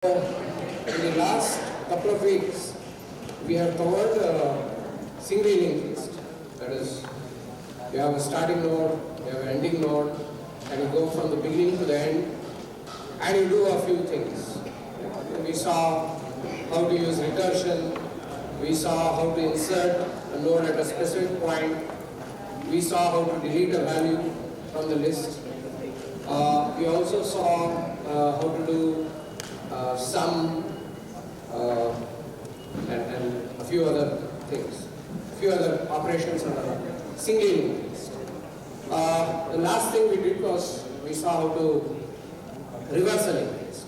In the last couple of weeks, we have covered single linked list. That is, you have a starting node, you have an ending node, and you go from the beginning to the end, and you do a few things. We saw how to use recursion, we saw how to insert a node at a specific point, we saw how to delete a value from the list. We also saw how to do sum and a few other things, a few other operations on a single linked list. The last thing we did was we saw how to reverse a linked list.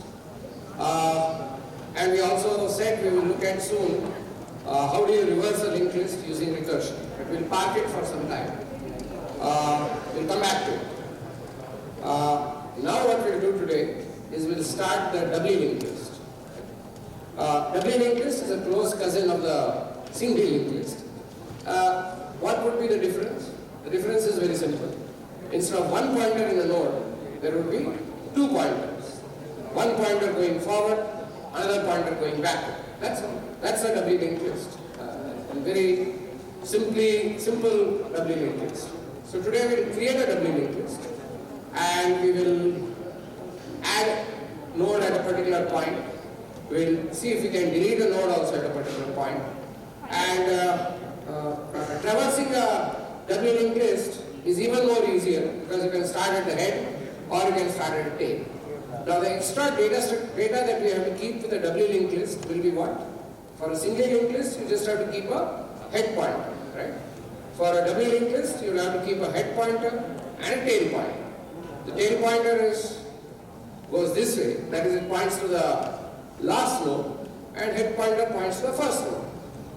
And we also said we will look at soon how do you reverse a linked list using recursion. But we'll park it for some time. We'll come back to it. Now what we'll do today is we'll start the doubly linked list. Doubly linked list is a close cousin of the single linked list. What would be the difference? The difference is very simple. Instead of one pointer in a node, there would be two pointers. One pointer going forward, another pointer going backward. That's all. That's a doubly linked list. A very simple doubly linked list. So today we'll create a doubly linked list and we will add node at a particular point. We'll see if we can delete a node also at a particular point. And traversing a doubly linked list is even more easier because you can start at the head or you can start at the tail. Now the extra data that we have to keep with a doubly linked list will be what? For a single linked list, you just have to keep a head pointer, right? For a doubly linked list, you will have to keep a head pointer and a tail pointer. The tail pointer goes this way, that is, it points to the last node, and head pointer points to the first node.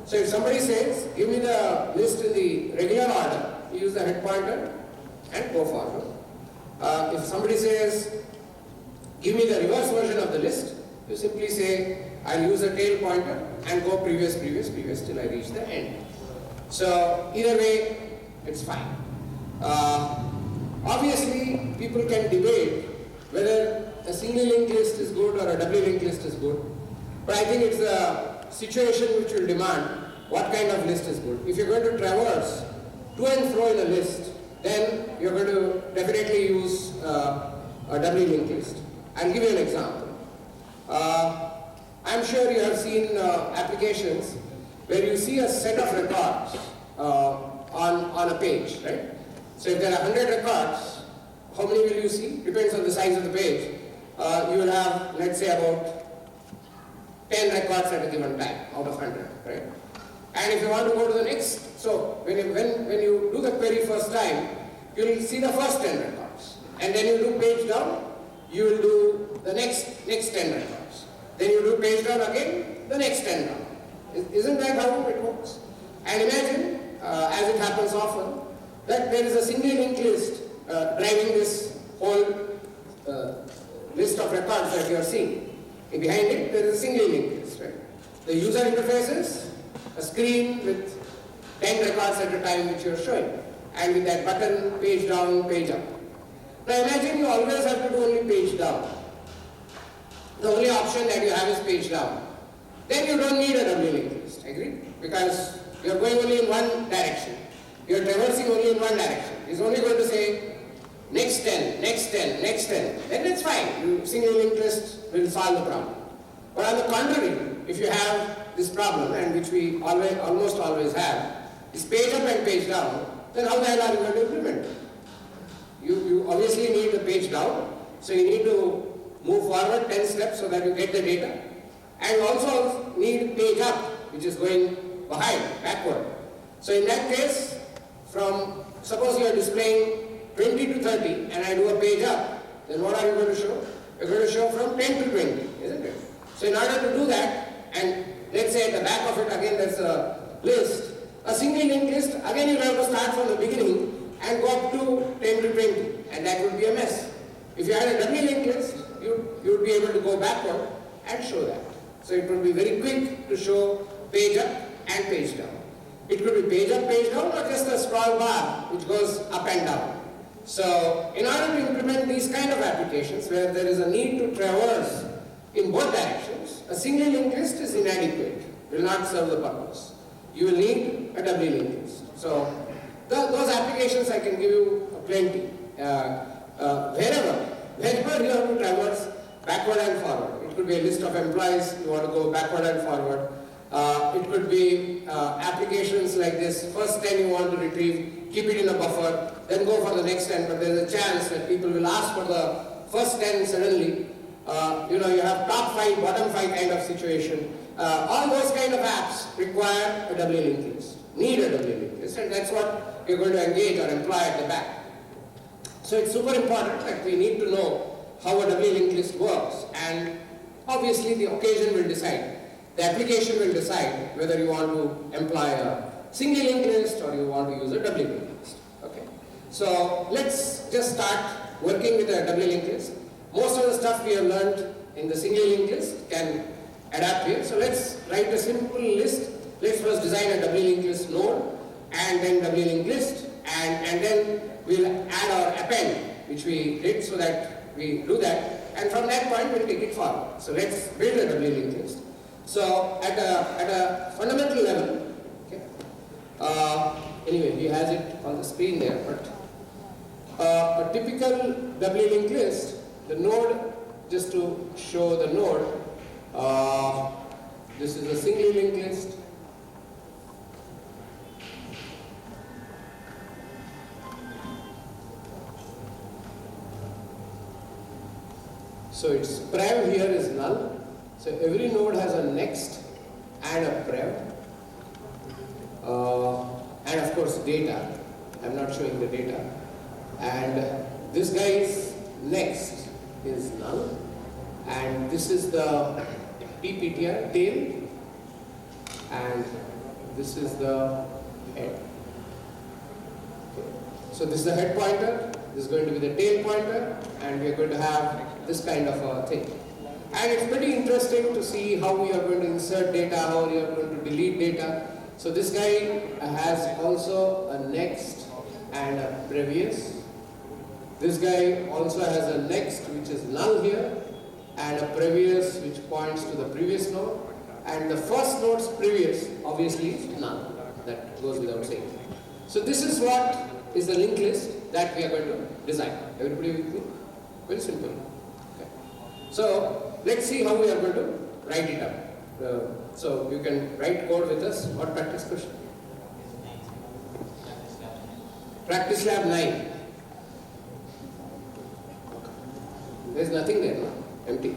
So if somebody says, give me the list in the regular order, you use the head pointer and go forward. If somebody says, give me the reverse version of the list, you simply say, I'll use a tail pointer and go previous till I reach the end. So either way, it's fine. Obviously, people can debate whether a single linked list is good or a doubly linked list is good. But I think it's the situation which will demand what kind of list is good. If you're going to traverse to and fro in a list, then you're going to definitely use a doubly linked list. I'll give you an example. I'm sure you have seen applications where you see a set of records on a page, right? So if there are 100 records, how many will you see? Depends on the size of the page. You will have, let's say, about 10 records at a given time out of 100, right? And if you want to go to the next, so when you do the query first time, you will see the first 10 records. And then you do page down, you will do the next 10 records. Then you do page down again, the next 10 down. Isn't that how it works? And imagine, as it happens often, that there is a single linked list driving this whole list of records that you are seeing. And behind it, there is a single linked list, right? The user interface is a screen with 10 records at a time which you are showing. And with that button, page down, page up. Now imagine you always have to do only page down. The only option that you have is page down. Then you don't need a doubly linked list, agree? Because you are going only in one direction. You are traversing only in one direction. It's only going to say next 10, next 10, next 10. Then it's fine. Your single linked list will solve the problem. But on the contrary, if you have this problem, and which we almost always have, is page up and page down, then how the hell are you going to implement it? You obviously need the page down, so you need to move forward 10 steps so that you get the data. And you also need page up, which is going backward. So in that case, suppose you are displaying 20 to 30 and I do a page up, then what are you going to show? You're going to show from 10 to 20, isn't it? So in order to do that, and let's say at the back of it again there's a list, a single linked list, again you have to start from the beginning and go up to 10 to 20, and that would be a mess. If you had a doubly linked list, you would be able to go backward and show that. So it would be very quick to show page up and page down. It could be page up, page down, or just a scroll bar which goes up and down. So in order to implement these kind of applications where there is a need to traverse in both directions, a single linked list is inadequate, will not serve the purpose. You will need a doubly linked list. So those applications I can give you plenty. Wherever you have to traverse backward and forward. It could be a list of employees, you want to go backward and forward. It could be applications like this, first 10 you want to retrieve, keep it in a buffer, then go for the next 10, but there is a chance that people will ask for the first 10 suddenly. You have top 5, bottom 5 kind of situation. All those kind of apps require a doubly linked list, need a doubly linked list, and that's what we're going to engage or employ at the back. So it's super important that we need to know how a doubly linked list works, and obviously the occasion will decide. The application will decide whether you want to employ a single linked list or you want to use a doubly linked list. Okay. So let's just start working with a doubly linked list. Most of the stuff we have learned in the single linked list can adapt here. So let's write a simple list. Let's first design a doubly linked list node and then doubly linked list, and then we'll add our append, which we did, so that we do that, and from that point we'll take it forward. So let's build a doubly linked list. So at a fundamental level, okay, anyway, he has it on the screen there, but a typical doubly linked list, the node, just to show the node, this is a single linked list. So its prev here is null. So every node has a next and a prev. And of course data. I'm not showing the data. And this guy's next is null. And this is the PPTR tail. And this is the head. Okay. So this is the head pointer. This is going to be the tail pointer. And we are going to have this kind of a thing. And it's pretty interesting to see how we are going to insert data, how we are going to delete data. So this guy has also a next and a previous. This guy also has a next, which is null here, and a previous, which points to the previous node. And the first node's previous, obviously, is null. That goes without saying. So this is what is the linked list that we are going to design. Everybody with me? Very simple. Okay. So let's see how we are going to write it up. So you can write code with us. What practice question? Practice lab 9. There's nothing there, no? Empty.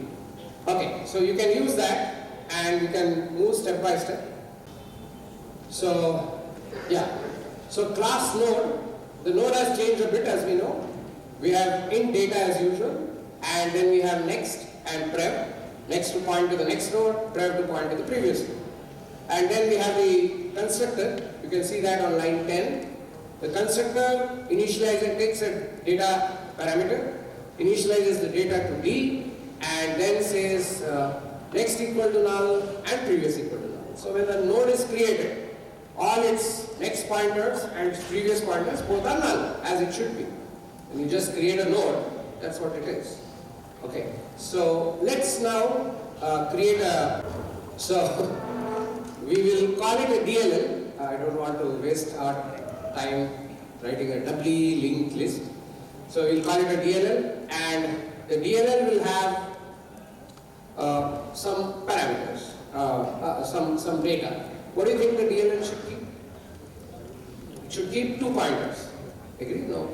Okay, so you can use that and you can move step by step. So, yeah. So class node, the node has changed a bit as we know. We have int data as usual, and then we have next and prev. Next to point to the next node, prev to point to the previous node. And then we have the constructor. You can see that on line 10. The constructor initializes and takes a data parameter, initializes the data to D, and then says next equal to null and previous equal to null. So when the node is created, all its next pointers and its previous pointers both are null, as it should be. When you just create a node, that's what it is. Okay, so let's now create a, so we will call it a DLL. I don't want to waste our time writing a doubly linked list. So we'll call it a DLL, and the DLL will have some parameters, some data. What do you think the DLL should keep? It should keep 2 pointers. Agree? No.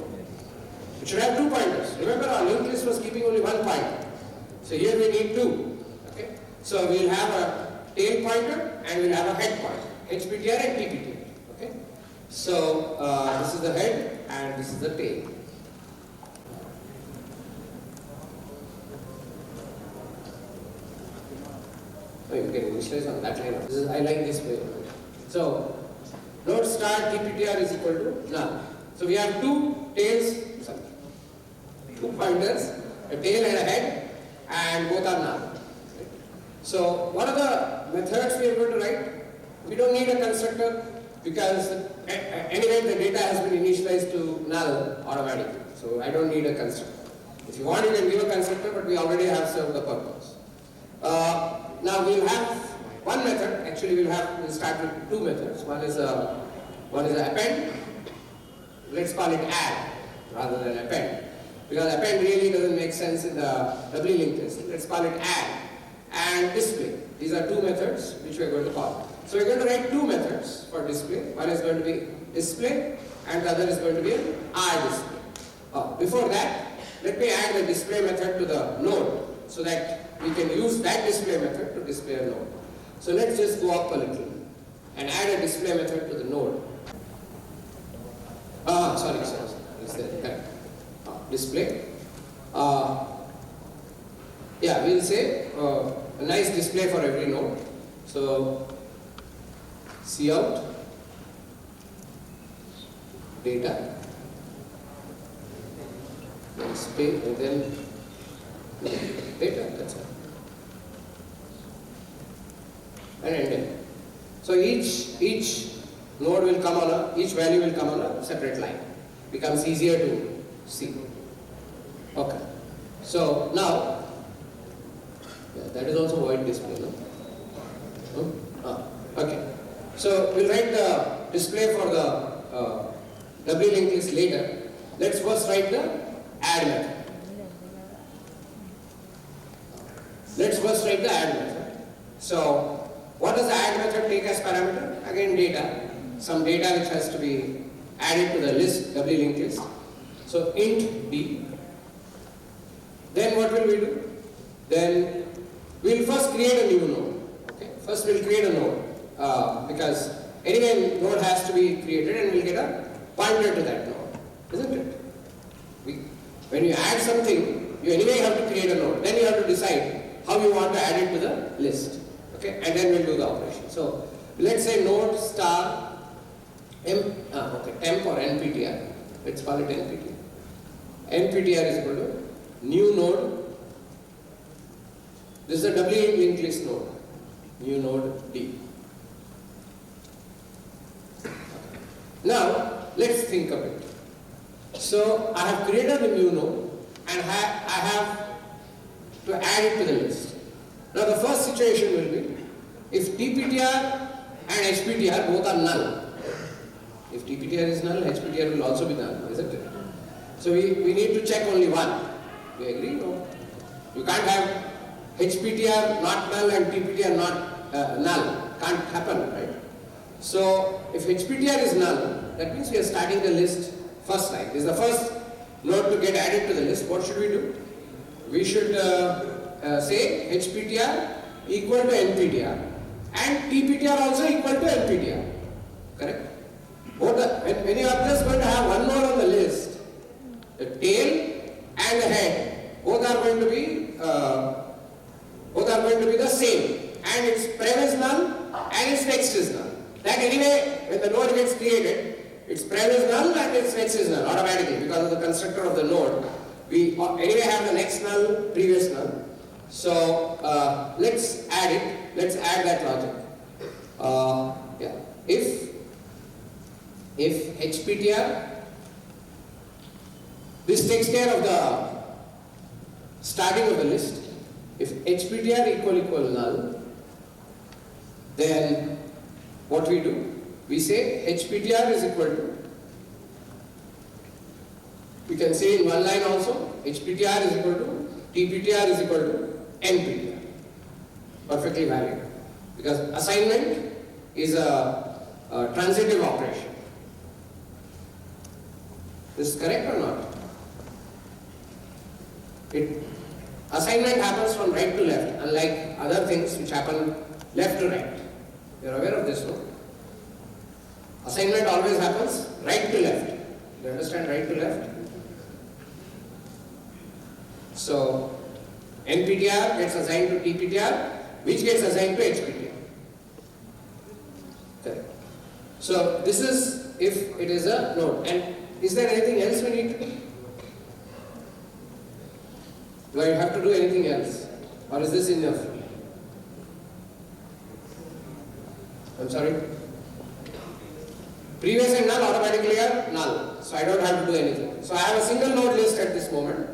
It should have 2 pointers. Remember, our linked list was keeping only 1 pointer. So here we need 2. Okay? So we'll have a tail pointer and we'll have a head pointer. HPTR and TPTR. Okay? So this is the head and this is the tail. So you can initialize on that line. I like this way. So node star TPTR is equal to null. So we have 2 tails, 2 pointers, a tail and a head, and both are null. So what are the methods we are going to write? We don't need a constructor because anyway the data has been initialized to null automatically. So I don't need a constructor. If you want, you can give a constructor, but we already have served the purpose. Now we'll have one method. Actually, we'll start with two methods. One is a append. Let's call it add rather than append, because append really doesn't make sense in the doubly linked list. Let's call it add and display. These are two methods which we are going to call. So we're going to write two methods for display. One is going to be display and the other is going to be R display. Before that, let me add the display method to the node so that we can use that display method to display a node. So let's just go up a little and add a display method to the node. Sorry. Is that correct? Display. Yeah, we'll say a nice display for every node. So cout data, then space, and then data. That's all. And ending. So each node will come on each value will come on a separate line. Becomes easier to see. Okay. So now, that is also void display, no? Okay. So we'll write the display for the doubly linked list later. Let's first write the add method. So what does the add method take as parameter? Again, data. Some data which has to be added to the list, doubly linked list. So int d. Then what will we do? Then we'll first create a new node. Okay. First we'll create a node because anyway node has to be created and we'll get a pointer to that node, isn't it? When you add something, you anyway have to create a node. Then you have to decide how you want to add it to the list. Okay, and then we'll do the operation. So let's say node star temp or nptr. Let's call it nptr. nptr is equal to new node. This is a doubly linked list node. New node d. Now let's think of it. So I have created a new node and I have to add it to the list. Now the first situation will be if dptr and hptr both are null. If dptr is null, hptr will also be null, isn't it? So we need to check only one. We agree? No? You can't have hptr not null and dptr not null. Can't happen, right? So if hptr is null, that means we are starting the list first line. This is the first node to get added to the list. What should we do? We should say hptr equal to nptr and tptr also equal to nptr. Correct? When you are just going to have one node on the list, the tail and the head both are going to be the same, and its prem is null and its next is null. That anyway, when the node gets created, its prem is null and its next is null automatically because of the constructor of the node. We anyway have the next null, previous null. So let's add it. Let's add that logic. If hptr, this takes care of the starting of the list. If hptr equal null, then what we do? We say hptr is equal to, we can say in one line also, hptr is equal to, tptr is equal to nptr. Perfectly valid. Because assignment is a transitive operation. This is correct or not? Assignment happens from right to left, unlike other things which happen left to right. You are aware of this, no? Assignment always happens right to left. You understand right to left? So nptr gets assigned to tptr, which gets assigned to hptr. Correct. So this is if it is a node. And is there anything else we need to do? Do I have to do anything else? Or is this enough? I'm sorry? Previous and null automatically are null. So I don't have to do anything. So I have a single node list at this moment.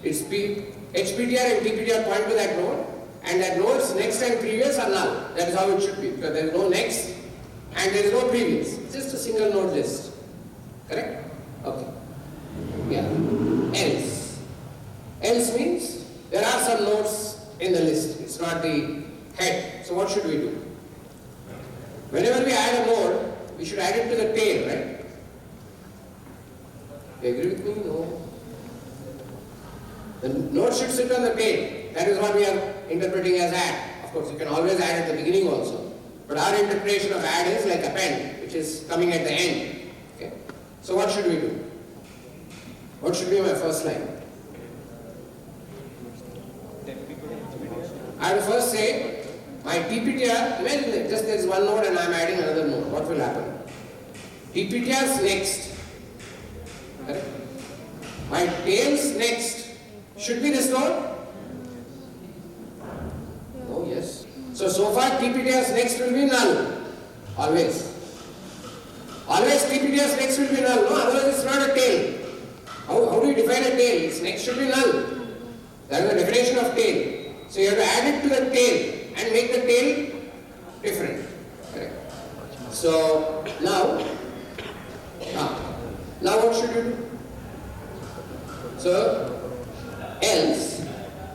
It's hptr and tptr point to that node and that nodes next and previous are null. That is how it should be, because there is no next and there is no previous. It's just a single node list. Correct? Okay. Yeah. Else. Else means there are some nodes in the list. It's not the head. So what should we do? Whenever we add a node, we should add it to the tail, right? You agree with me? No. The node should sit on the tail. That is what we are interpreting as add. Of course, you can always add at the beginning also. But our interpretation of add is like append, which is coming at the end. Okay. So what should we do? What should be my first line? I will first say my TPTR, imagine just there is one node and I am adding another node. What will happen? TPTR's next. Correct? My tails next should be this node? Oh yes. So far TPTR's next will be null. Always. Always TPTR's next will be null. No, otherwise it's not a tail. How do you define a tail? Its next should be null. That is the definition of tail. So you have to add it to the tail and make the tail different. Correct. So now what should you do? So else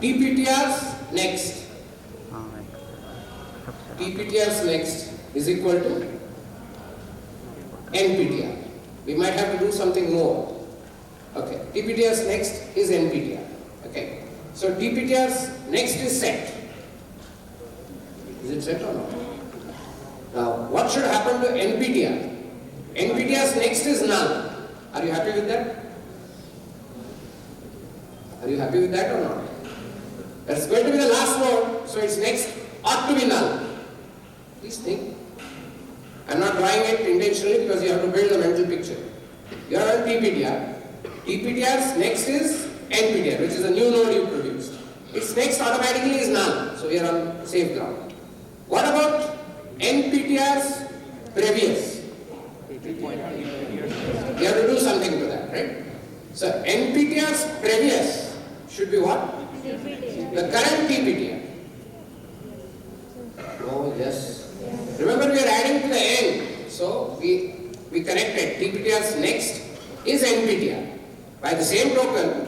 TPTR's next. TPTR's next is equal to NPTR. We might have to do something more. Okay, TPTR's next is NPTR. Okay, so TPTR's next is set. Is it set or not? Now, what should happen to NPTR? NPTR's next is null. Are you happy with that? Are you happy with that or not? That's going to be the last node, so its next ought to be null. Please think. I'm not drawing it intentionally because you have to build a mental picture. You are on TPTR. TPTR's next is NPTR, which is a new node you produced. Its next automatically is null, so we are on safe ground. What about NPTR's previous? You have to do something to that, right? So NPTR's previous should be what? The current TPTR. Oh yes. Remember we are adding to the end. So we connected. TPTR's next is NPTR. By the same token,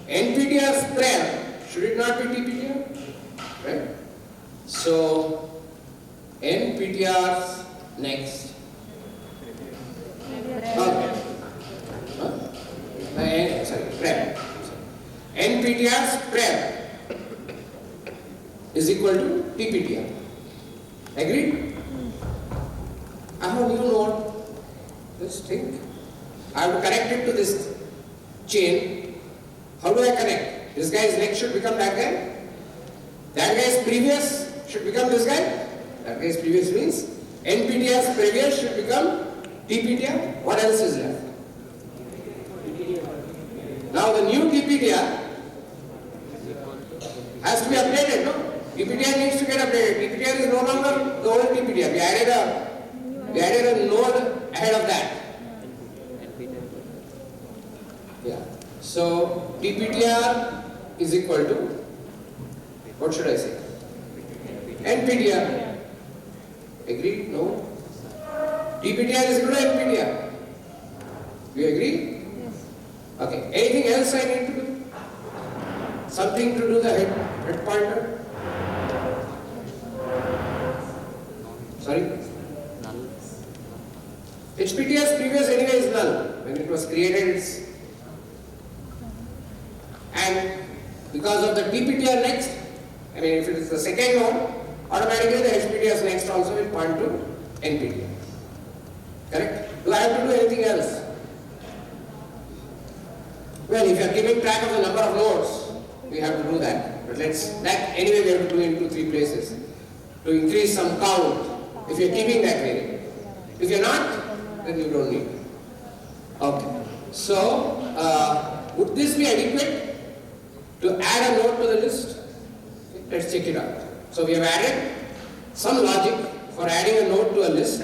NPTR's prayer, should it not be TPTR? Right? So NPTR's next. Prayer. NPTR's prayer is equal to TPTR. Agreed? I have a new node. Let's think. I have to connect it to this chain. How do I connect? This guy's next should become that guy. That guy's previous should become this guy. That guy's previous means NPTR's previous should become TPTR. What else is left? Now the new TPTR has to be updated, no? TPTR needs to get updated. TPTR is no longer the old TPTR. We added a node ahead of that. Yeah. So TPTR is equal to, what should I say? NPTR. Agreed? No? TPTR is equal to NPTR. Do you agree? Okay. Anything else I need to do? Something to do the head pointer? Sorry? Null. HPTR's previous anyway is null. When it was created, and because of the TPTR next, I mean if it is the second node, automatically the HPTR's next also will point to NPTR. Correct? Do I have to do anything else? Well, if you are keeping track of the number of nodes, we have to do that. But that anyway we have to do in 2-3 places to increase some count if you are keeping that variable. If you are not, then you don't need it. Okay. So, would this be adequate to add a node to the list? Let's check it out. So we have added some logic for adding a node to a list,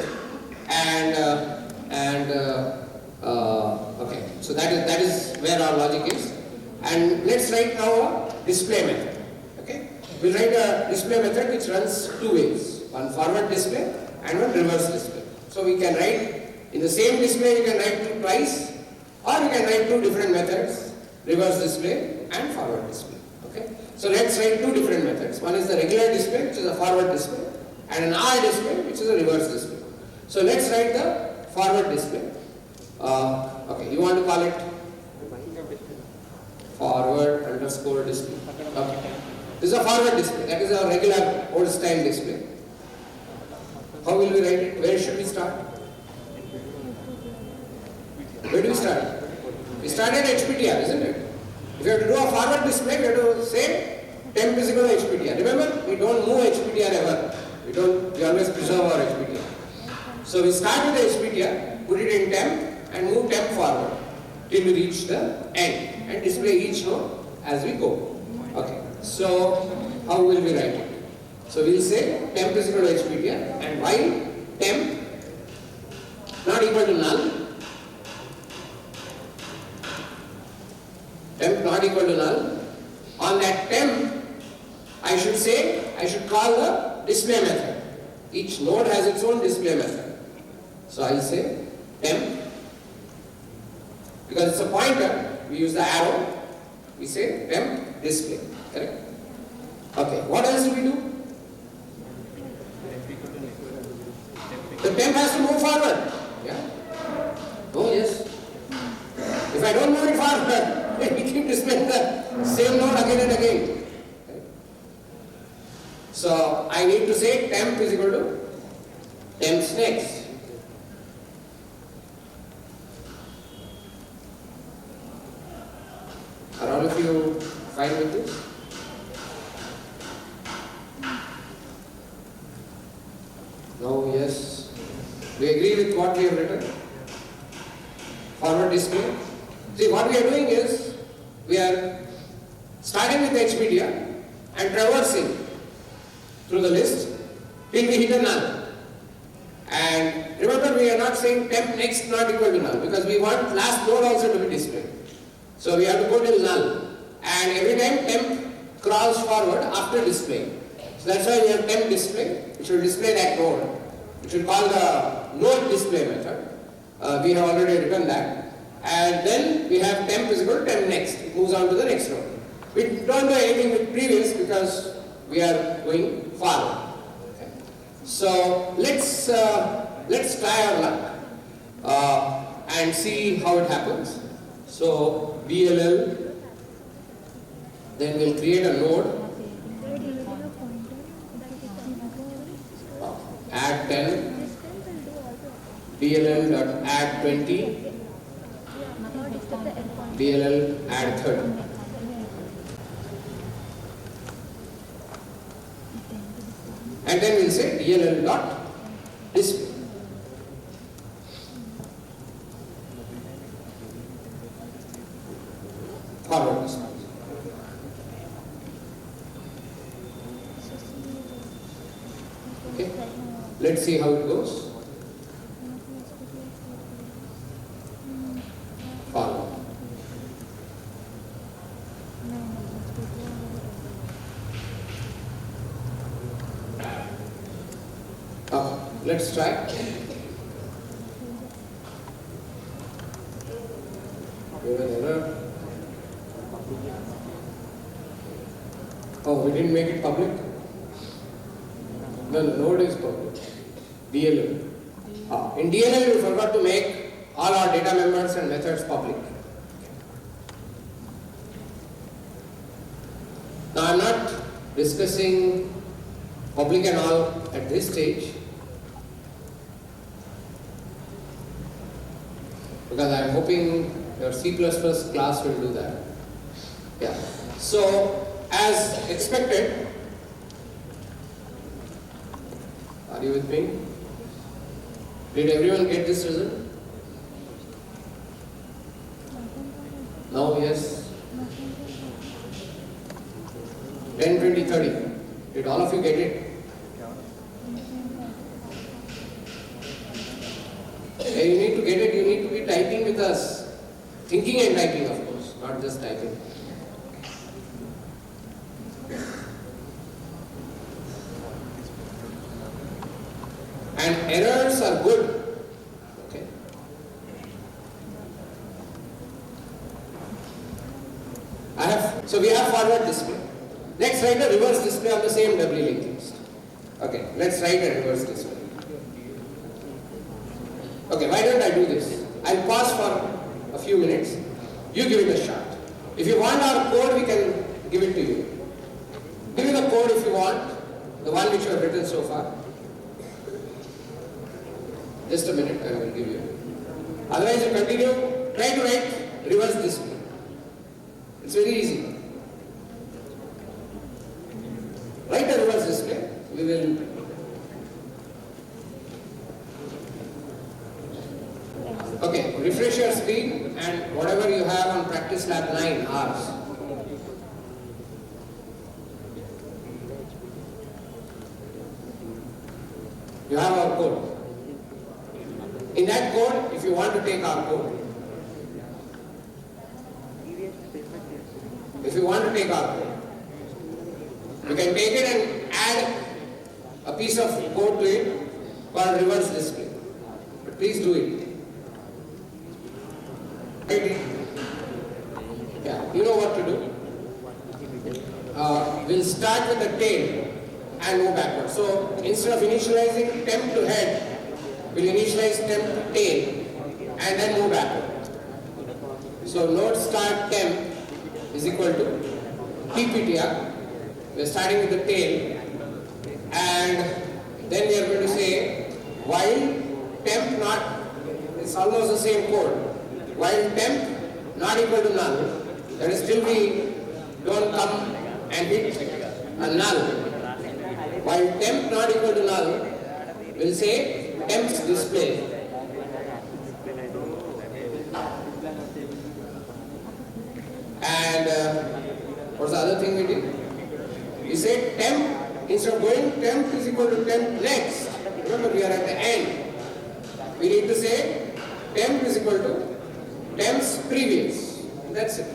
okay. So that is where our logic is. And let's write now a display method. Okay. we'll write a display method which runs two ways, one forward display and one reverse display. So we can write, in the same display we can write two twice, or we can write two different methods, reverse display and forward display. Okay? So let's write two different methods. One is the regular display, which is a forward display, and an R display, which is a reverse display. So let's write the forward display. Okay, you want to call it forward underscore display. Okay. This is a forward display. That is our regular old style display. How will we write it? Where should we start? Where do we start? We start at HPTR, isn't it? If you have to do a forward display, we have to say temp is equal to HPTR. Remember, we don't move HPTR ever. We always preserve our HPTR. So we start with the HPTR, put it in temp, and move temp forward till we reach the end and display each node as we go. Okay. So how will we write it? So we'll say temp is equal to HPTR, and while temp not equal to null, temp not equal to null, on that temp I should call the display method. Each node has its own display method. So I'll say temp, because it's a pointer, we use the arrow, we say temp display. Correct? Okay, what else do we do? The temp has to move forward. Yeah? Oh yes. If I don't move it forward, we keep displaying the same node again and again. Okay? So I need to say temp is equal to temp's next. Are all of you fine with this? No, yes. Do you agree with what we have written? Forward display. See, what we are doing is, we are starting with the HPTR and traversing through the list till we hit a null. And remember, we are not saying temp next not equal to null, because we want last node also to be displayed. So we have to go till null. And every time temp crawls forward after display. So that's why we have temp display, which will display that node, which will call the node display method. We have already written that. And then we have temp is equal to temp next. It moves on to the next node. We don't do anything with previous because we are going forward. Okay. So let's try our luck and see how it happens. So BLL, then we'll create a node. Add 10, DLL.add 20, DLL add 30. And then we'll say DLL.display. Forward display. Okay. Let's see how it goes. Forward. Let's try. Oh, we didn't make it public? No, the node is public. DLL. In DLL, we forgot to make all our data members and methods public. Now, I'm not discussing public and all at this stage, because I'm hoping your C++ class will do that. Yeah. So, as expected, are you with me? Did everyone get this result? No, yes? 10, 20, 30. Did all of you get it? You need to get it, you need to be typing with us. Thinking and typing, of course, not just typing. and errors are good. Okay. So we have forward display. Let's write a reverse display on the same doubly linked list. Okay, let's write a reverse display. Okay, why don't I do this? I'll pause for a few minutes. You give it a shot. If you want our code, we can give it to you. Give me the code if you want, the one which you have written so far. Just a minute, I will give you. Otherwise, you continue. Try to write reverse display. It's very easy. Write a reverse display. We will. Okay, refresh your screen and whatever you have on practice lab 9 hours. You have our code. In that code, if you want to take our code, you can take it and add a piece of code to it called reverse display. But please do it. Yeah, you know what to do. We'll start with the tail and move backward. So instead of initializing temp to head, we'll initialize temp to tail and then move backward. So node start temp is equal to TPTR. We're starting with the tail and then we are going to say while temp not, it's almost the same code. While temp not equal to null, that is still we don't come and hit a null. While temp not equal to null, we'll say temp's display. And what's the other thing we did? We said temp, instead of going temp is equal to temp next. Remember we are at the end. We need to say temp is equal to temp's previous. That's it.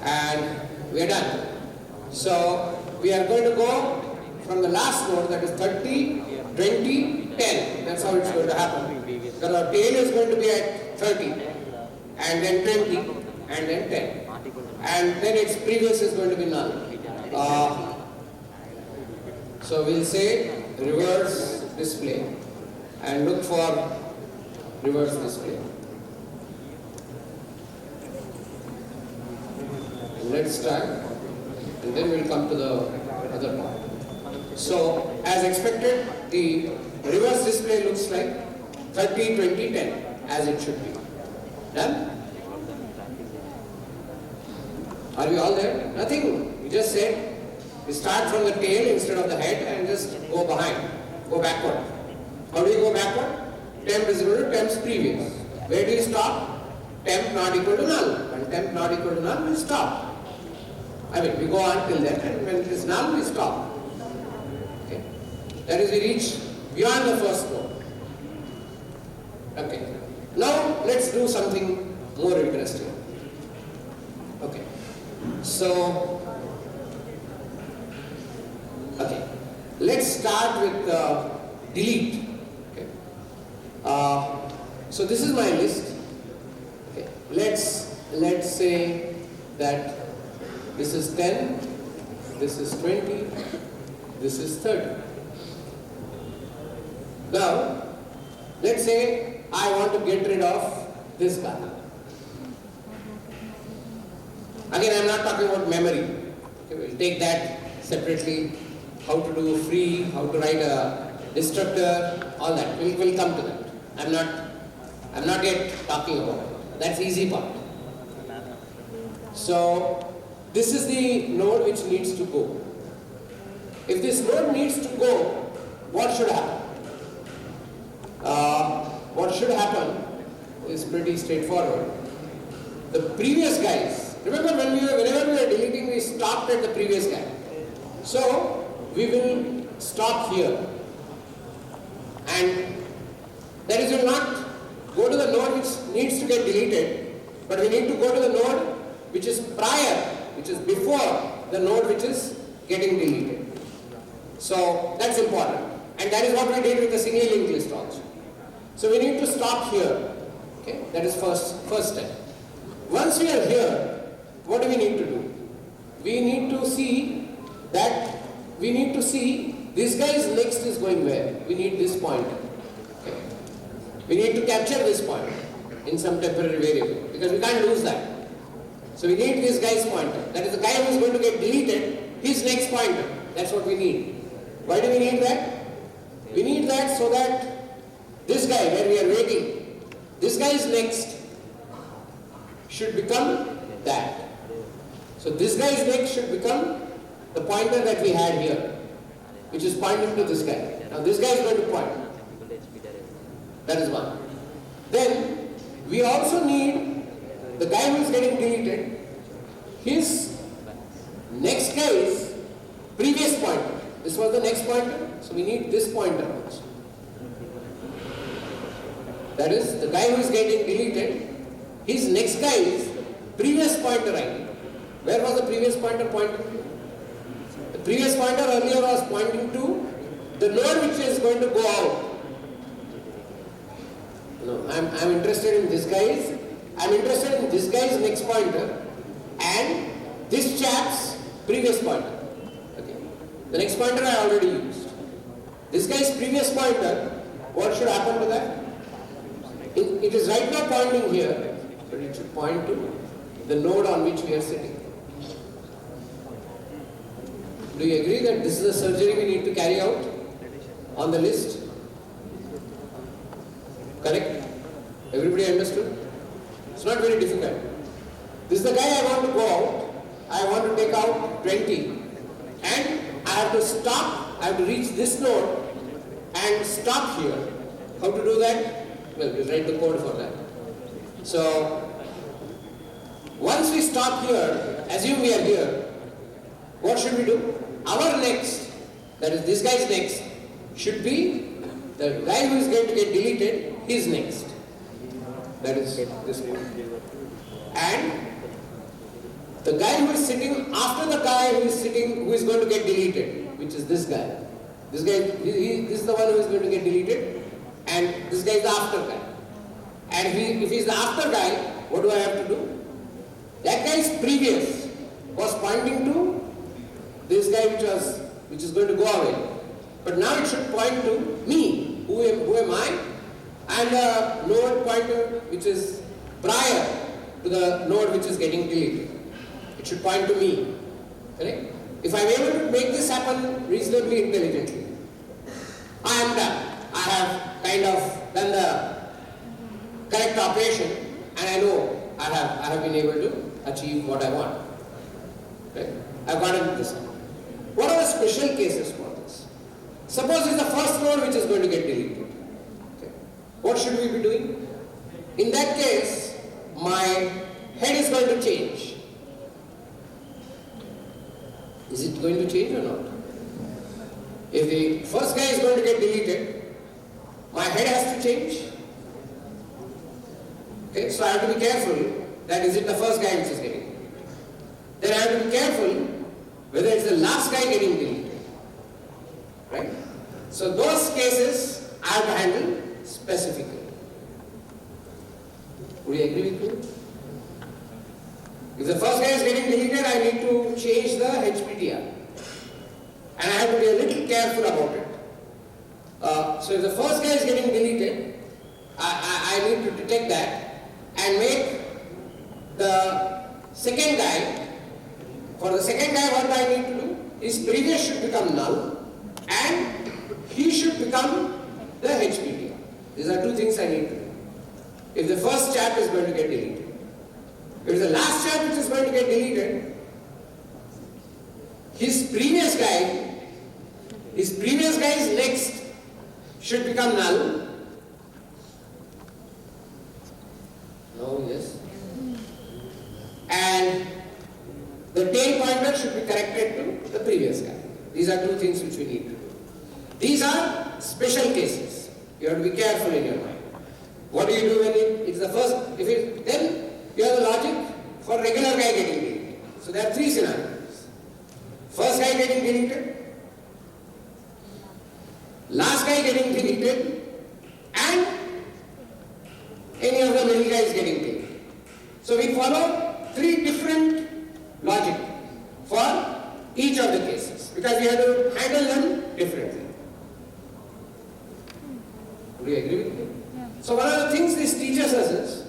And we are done. So we are going to go from the last node, that is 30, 20, 10. That's how it's going to happen. Because our tail is going to be at 30, and then 20, and then 10. And then its previous is going to be null. So we'll say reverse display and look for reverse display. Let's start and then we'll come to the other part. So as expected, the reverse display looks like 30, 20, 10 as it should be. Done? Are we all there? Nothing. We just said we start from the tail instead of the head and just go behind, go backward. How do we go backward? Temp is equal to temp's previous. Where do you stop? Temp not equal to null. When temp not equal to null, we stop. I mean, we go on till then, and when it is null, we stop. Okay. That is, we reach beyond the first node. Okay. Now, let's do something more interesting. Okay. So, okay. Let's start with delete. Okay. So this is my list. Okay. Let's say that this is 10, this is 20, this is 30. Now, let's say I want to get rid of this guy. Again, I'm not talking about memory. Okay, we'll take that separately. How to do free, how to write a destructor, all that. We'll come to that. I'm not yet talking about it. That's easy part. So, this is the node which needs to go. If this node needs to go, what should happen? What should happen is pretty straightforward. The previous guys, remember whenever we were deleting, we stopped at the previous guy. So, we will stop here. And that is, we will not go to the node which needs to get deleted, but we need to go to the node which is prior, which is before the node which is getting deleted. So that's important. And that is what we did with the single linked list also. So we need to stop here. Okay, that is first step. Once we are here, what do we need to do? We need to see this guy's next is going where? We need this pointer. Okay. We need to capture this pointer in some temporary variable because we can't lose that. So we need this guy's pointer. That is the guy who is going to get deleted, his next pointer. That's what we need. Why do we need that? We need that so that this guy where we are waiting, this guy's next should become that. So this guy's next should become the pointer that we had here, which is pointing to this guy. Now this guy is going to point. That is one. Then we also need the guy who is getting deleted, his next guy's previous pointer. This was the next pointer, so we need this pointer also. That is, the guy who is getting deleted, his next guy's previous pointer ID. Where was the previous pointer pointing to? The previous pointer earlier was pointing to the node which is going to go out. No, I'm interested in this guy's. I'm interested in this guy's next pointer and this chap's previous pointer. Okay. The next pointer I already used. This guy's previous pointer, what should happen to that? It is right now pointing here, but it should point to the node on which we are sitting. Do you agree that this is a surgery we need to carry out on the list? Correct? Everybody understood? It's not very difficult. This is the guy I want to go out. I want to take out 20. And I have to stop, I have to reach this node and stop here. How to do that? Well, we write the code for that. So, once we stop here, assume we are here, what should we do? Our next, that is this guy's next, should be the guy who is going to get deleted, his next. That is this one. And the guy who is sitting after the guy who is going to get deleted, which is this guy. This guy, this is the one who is going to get deleted, and this guy is the after guy. And if he is the after guy, what do I have to do? That guy's previous was pointing to this guy which is going to go away. But now it should point to me. Who am I? And a node pointer which is prior to the node which is getting deleted. It should point to me. Correct? If I am able to make this happen reasonably intelligently, I am done. I have kind of done the correct operation and I know I have been able to achieve what I want. Right? I've gotten this. What are the special cases for this? Suppose it's the first node which is going to get deleted. Okay. What should we be doing? In that case, my head is going to change. Is it going to change or not? If the first guy is going to get deleted, my head has to change. Okay, so I have to be careful that is it the first guy which is getting deleted. Then I have to be careful whether it's the last guy getting deleted. Right? So those cases I have to handle specifically. Would you agree with me? If the first guy is getting deleted, I need to change the HPTR. And I have to be a little careful about it. So if the first guy is getting deleted, I need to detect that and make the second guy, for the second guy what I need to do, his previous should become null and he should become the HPTR. These are two things I need to do. If the first chap is going to get deleted. If the last chap which is going to get deleted, his previous guy's next should become null. No, yes. And the tail pointer should be corrected to the previous guy. These are two things which we need to do. These are special cases. You have to be careful in your mind. What do you do when it's the first, then you have the logic for regular guy getting deleted. So there are three scenarios. First guy getting deleted, guy getting deleted and any of the middle guys getting paid. So we follow three different logic for each of the cases because we have to handle them differently. Do you agree with me? Yeah. So one of the things this teaches us is,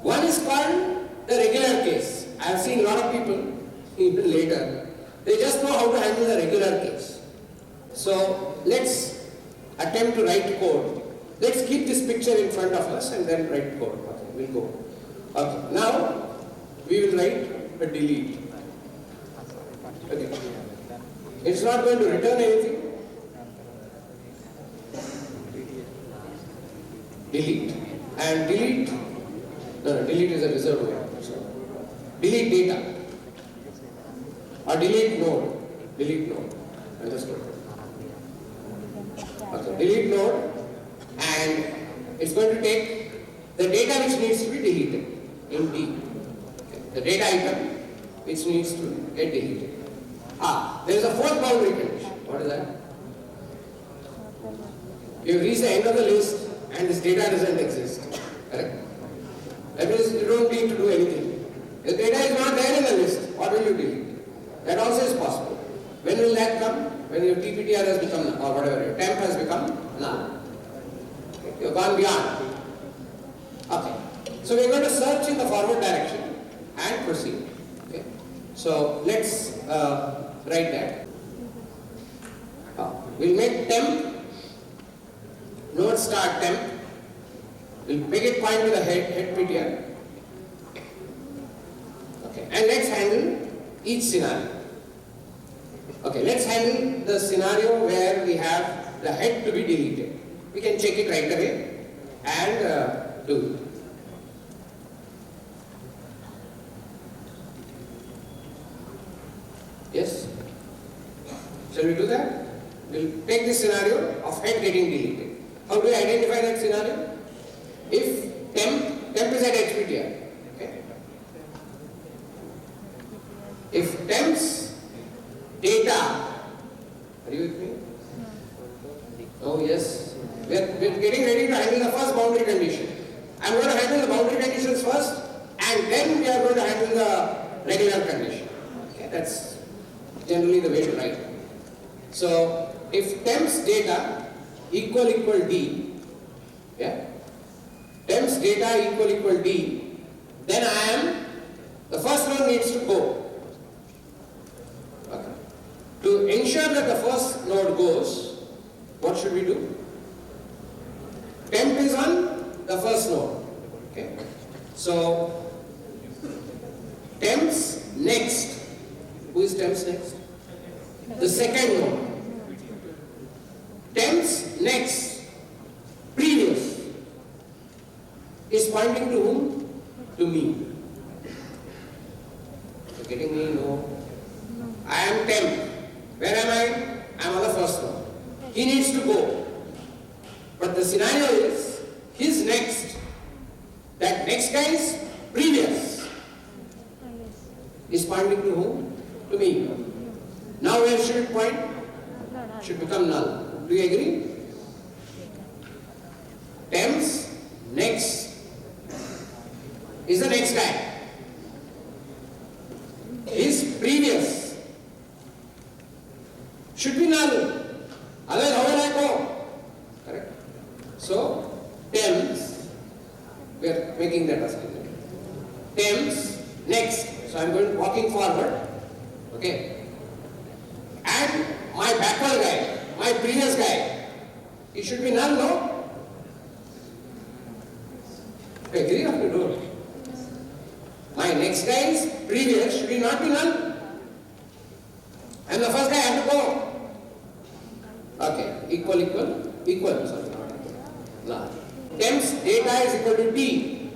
one is called the regular case. I have seen a lot of people, even later, they just know how to handle the regular case. So let's attempt to write code. Let's keep this picture in front of us and then write code. Okay, we'll go. Okay, now we will write a delete. Okay. It's not going to return anything. Delete. And delete, no, delete is a reserved word. So, delete data. Or delete node. Delete node. Understood? Okay, delete node. And it's going to take the data which needs to be deleted in D. Okay. The data item which needs to get deleted. There is a fourth boundary condition. What is that? You reach the end of the list and this data doesn't exist. Correct? That means you don't need to do anything. The data is not there in the list. What will you delete? That also is possible. When will that come? When your TPTR has become, or whatever, your temp has become null. Okay. You've gone beyond. Okay. So we're going to search in the forward direction and proceed. Okay. So let's write that. We'll make temp node start temp. We'll make it point to the head PTR. Okay, and let's handle each scenario. Okay, let's handle the scenario where we have the head to be deleted. We can check it right away and do it. Yes? Shall we do that? We'll take this scenario of head getting deleted. How do we identify that scenario? If temp is at HPTR, okay? If temp's data, are you with me? Oh yes. We're getting ready to handle the first boundary condition. I'm going to handle the boundary conditions first and then we are going to handle the regular condition. Okay, that's generally the way to write. So if temp's data equal D, yeah, temp's data equal D, then the first one needs to go. Okay. To ensure that the first node goes, what should we do? Temp is on the first node. Okay. So temp's next. Who is temp's next? The second node. Temp's next, previous, is pointing to whom? To me. You're getting me? No. I am temp. Where am I? I am on the first node. He needs to go. But the scenario is, his next, that next guy's previous, is pointing to whom? To me. Now where should it point? Should become null. Do you agree? Temp's next is the next guy. His previous should be null. Otherwise, how will I go? Correct? So, temp's, we are making that as temp's next. So, I am walking forward. Okay? And my backward guy, my previous guy, he should be null, no? I agree or you don't? My next guy's previous should not be null. And the first guy had to go. Okay, equal, sorry, not equal. Null. Temp's data is equal to T.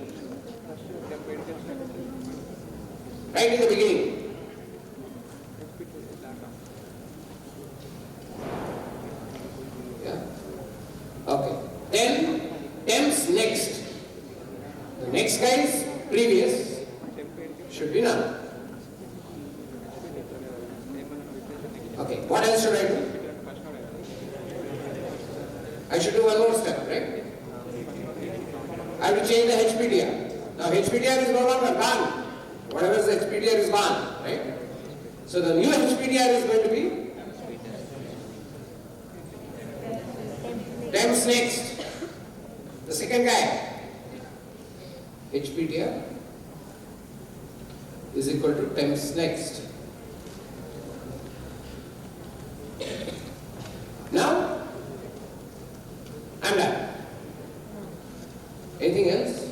Right in the beginning. Okay. Then temp's next. The next guy's previous should be null. Okay. What else should I do? I should do one more step, right? I have to change the HPDR. Now HPDR is no longer gone. Whatever is the HPDR is gone, right? So the new HPDR is going to be temps next. The second guy. HPDR is equal to temps next. Now, I'm done. Anything else?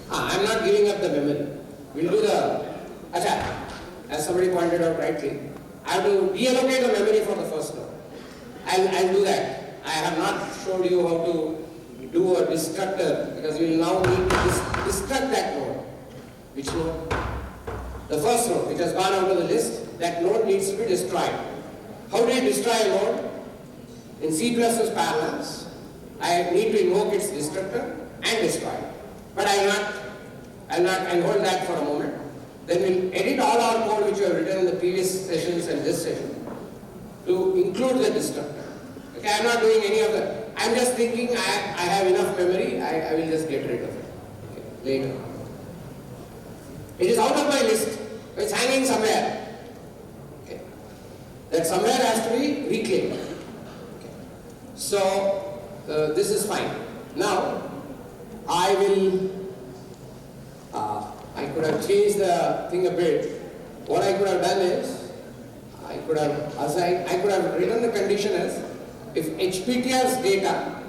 I'm not giving up the memory. We'll do the, as somebody pointed out rightly, I have to deallocate the memory for the first node. I'll do that. I have not showed you how to do a destructor because we will now need to destruct that node. Which node? The first node, which has gone out of the list, that node needs to be destroyed. How do you destroy a node? In C++ parlance, I need to invoke its destructor and destroy it. But I'll hold that for a moment. Then we'll edit all our code which we have written in the previous sessions and this session to include the destructor. Okay, I'm not doing any of that. I'm just thinking I have enough memory, I will just get rid of it later. It is out of my list. It's hanging somewhere. Okay. That somewhere has to be reclaimed. Okay. So this is fine. Now I could have changed the thing a bit. What I could have done is I could have written the condition as if HPTR's data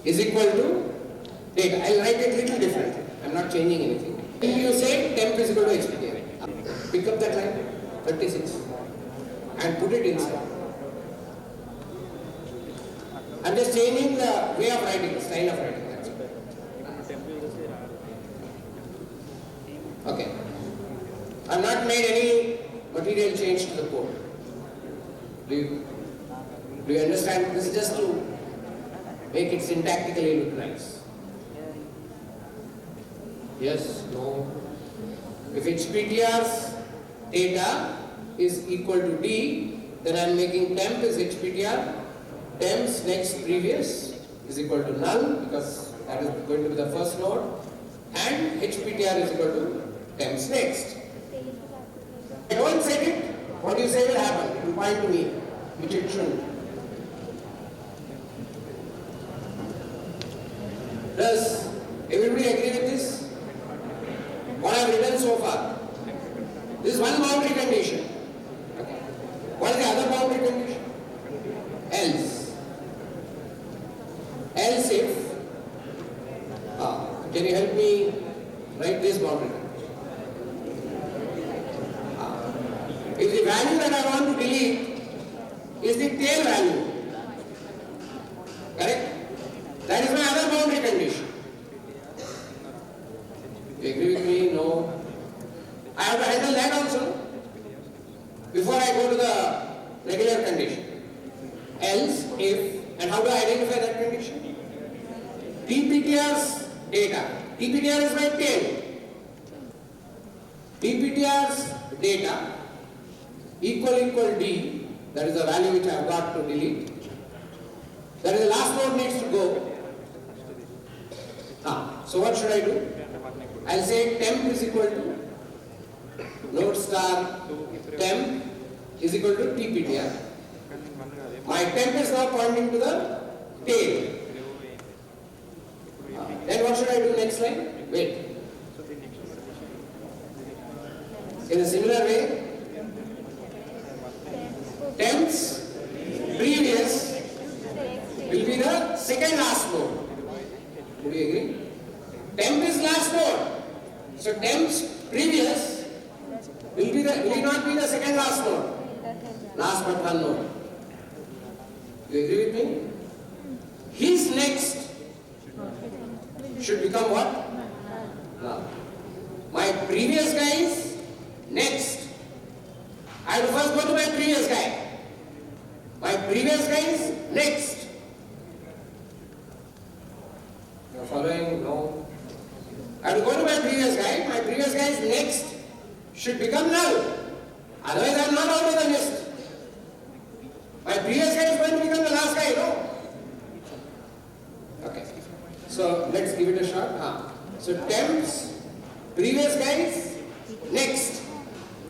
is equal to data. I'll write it a little differently. I'm not changing anything. If you say temp is equal to HPTR, pick up that line, 36, and put it inside. I'm just changing the way of writing, the style of writing. That's it. Okay. I've not made any material change to the code. Do you understand? This is just to make it syntactically look nice. Yes, no. If HPTR's data is equal to D, then I'm making temp is HPTR, temps next previous is equal to null because that is going to be the first node, and HPTR is equal to temps next. I don't say it, what you say will happen. It will point to me, which it shouldn't. Does everybody agree with this? What I've written so far? This is one boundary condition. Okay. What is the other boundary condition? Else. Else if, can you help me write this boundary condition? If the value that I want to delete is the tail value, correct? That is my other boundary condition. You agree with me? No. I have to handle that also before I go to the regular condition. Else, if, and how do I identify that condition? DPTR's data. DPTR is my tail. DPTR's data equal D, that is the value which I have got to delete. That is the last node needs to go. So what should I do? I'll say temp is equal to node star temp is equal to TPTR. My temp is now pointing to the tail. Then what should I do next line? Wait. In a similar way, temps previous will be the second last node. Do you agree? Temp is last node. So temps previous will not be the second last node. Last but one node. Do you agree with me? His next should become what? Now. My previous guy is next. I will first go to my previous guy. My previous guy is next. You are following? No. I will go to my previous guy. My previous guy is next. Should become null. Otherwise I am not out of the list. My previous guy is going to become the last guy, no? Okay. So let's give it a shot. So temps, previous guys, next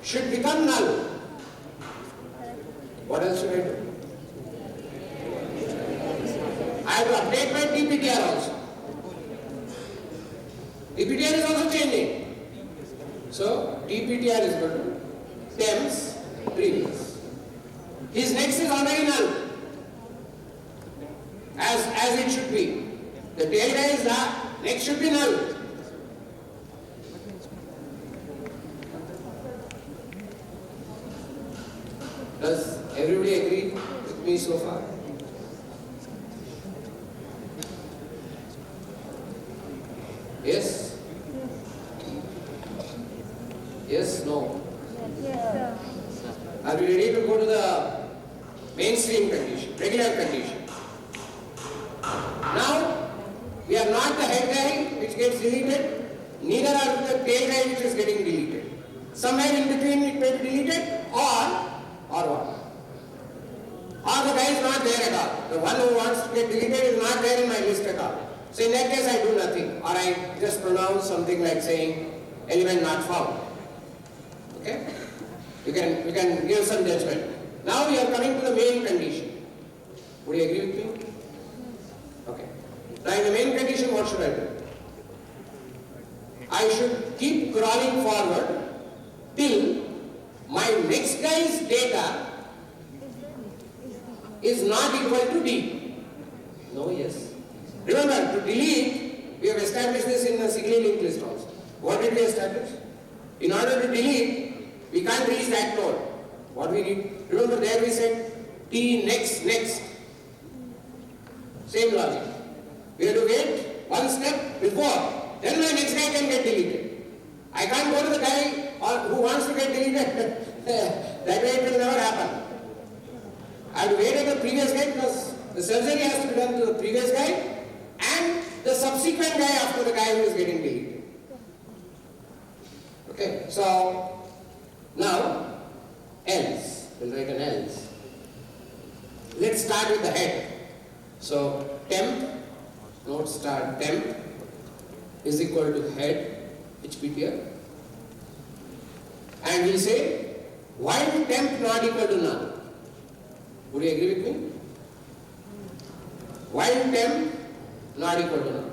should become null. What else should I do? I have to update my DPTR also. DPTR is also changing. So DPTR is equal to temps previous. His next is already null. As it should be. The tail guy is next should be null. Does everybody agree with me so far? Yes? Yes? No? Are we ready to go to the mainstream condition, regular condition? Now, we are not the head guy which gets deleted, neither are we the tail guy which is getting deleted. Somewhere in between it may be deleted or what? Or the guy is not there at all. The one who wants to get deleted is not there in my list at all. So in that case I do nothing, or I just pronounce something like saying element not found. Okay? We can give some judgment. Now we are coming to the main condition. Would you agree with me? Okay. Now in the main condition, what should I do? I should keep crawling forward till my next guy's data is not equal to D. No, yes. Remember, to delete, we have established this in the Sigley linked list also. What did we establish? In order to delete, we can't reach that node. What we need? Remember there we said T next. Same logic. We have to wait one step before. Then my next guy can get deleted. I can't go to the guy who wants to get deleted. That way it will never happen. I have to wait at the previous guy because the surgery has to be done to the previous guy and the subsequent guy after the guy who is getting deleted. Okay, so now else. We'll write an else. Let's start with the head. So temp, note start temp is equal to head HPTR. And we say while temp not equal to null. Would you agree with me? While temp not equal to null.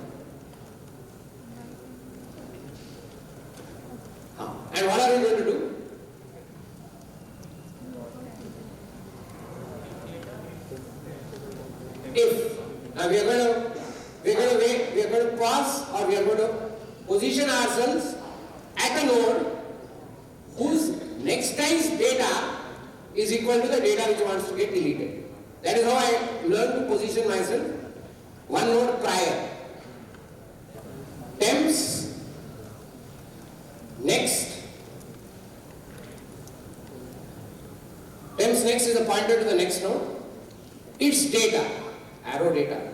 And what are we going to do? If now we are going to pause, or we are going to position ourselves at a node whose next guy's data is equal to the data which wants to get deleted. That is how I learned to position myself one node prior. Temps next. Temps next is a pointer to the next node. Its data, arrow data,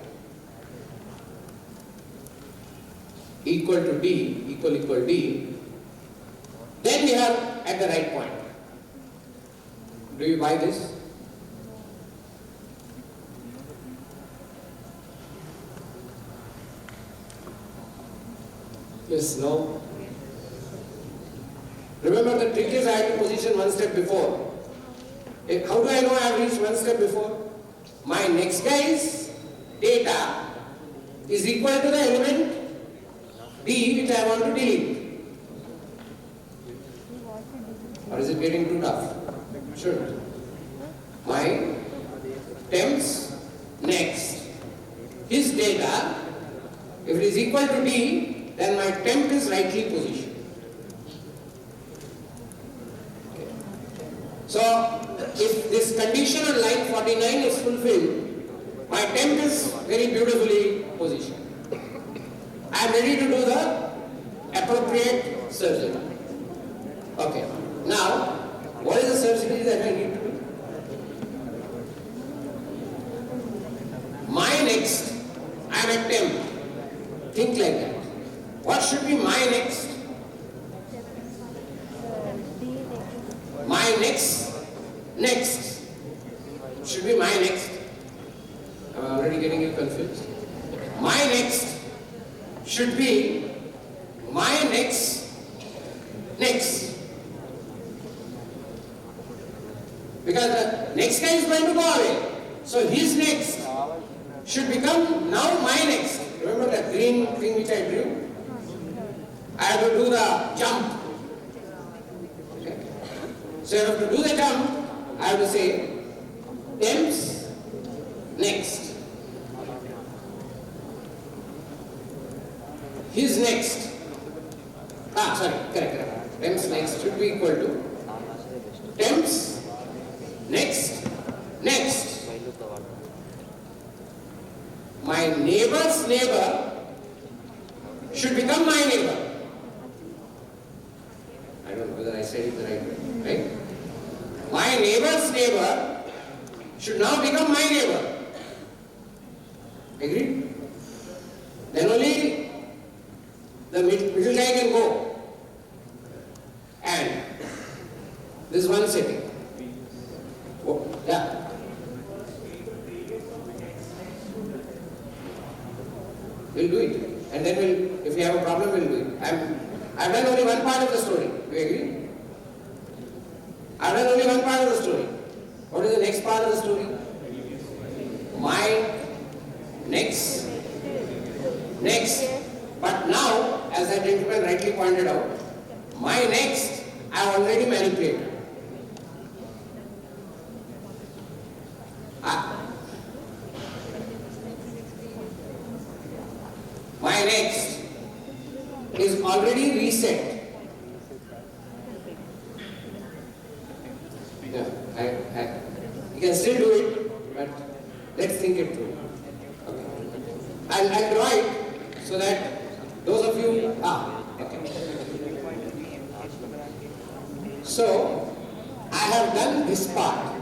equal to D, equal D. Then we are at the right point. Do you buy this? Yes, no? Remember the trick is I have to position one step before. How do I know I have reached one step before? My next guy's data is equal to the element D which I want to delete. Or is it getting too tough? Sure. My temps next, his data, if it is equal to D, then my temp is rightly positioned. Okay. So, if this condition on line 49 is fulfilled, my temp is very beautifully positioned. I am ready to do the appropriate surgery. Okay. Now, what is the surgery that I need to do? My next, I am at temp. Think like that. What should be my next? My next should be my next. I'm already getting you confused. My next should be my next. Because the next guy is going to go away. So his next should become now my next. Remember that green thing which I drew? I have to do the jump. Okay. So I have to do the jump. I have to say Temps next. His next. Correct. Temps next should be equal to Temps next. My neighbor's neighbor should become my neighbor. I don't know whether I said it the right way, right? My neighbor's neighbor should now become my neighbor. Agreed? Then only the middle guy can go. And this is one setting. Oh, yeah. We'll do it. And then if we have a problem, we'll do it. I've done only one part of the story. Do you agree? I've done only one part of the story. What is the next part of the story? My next. But now, as that gentleman rightly pointed out, my next, I have already manipulated. My next is already reset. Yeah, you can still do it, but let's think it through. Okay. I'll draw it so that those of you, okay. So, I have done this part.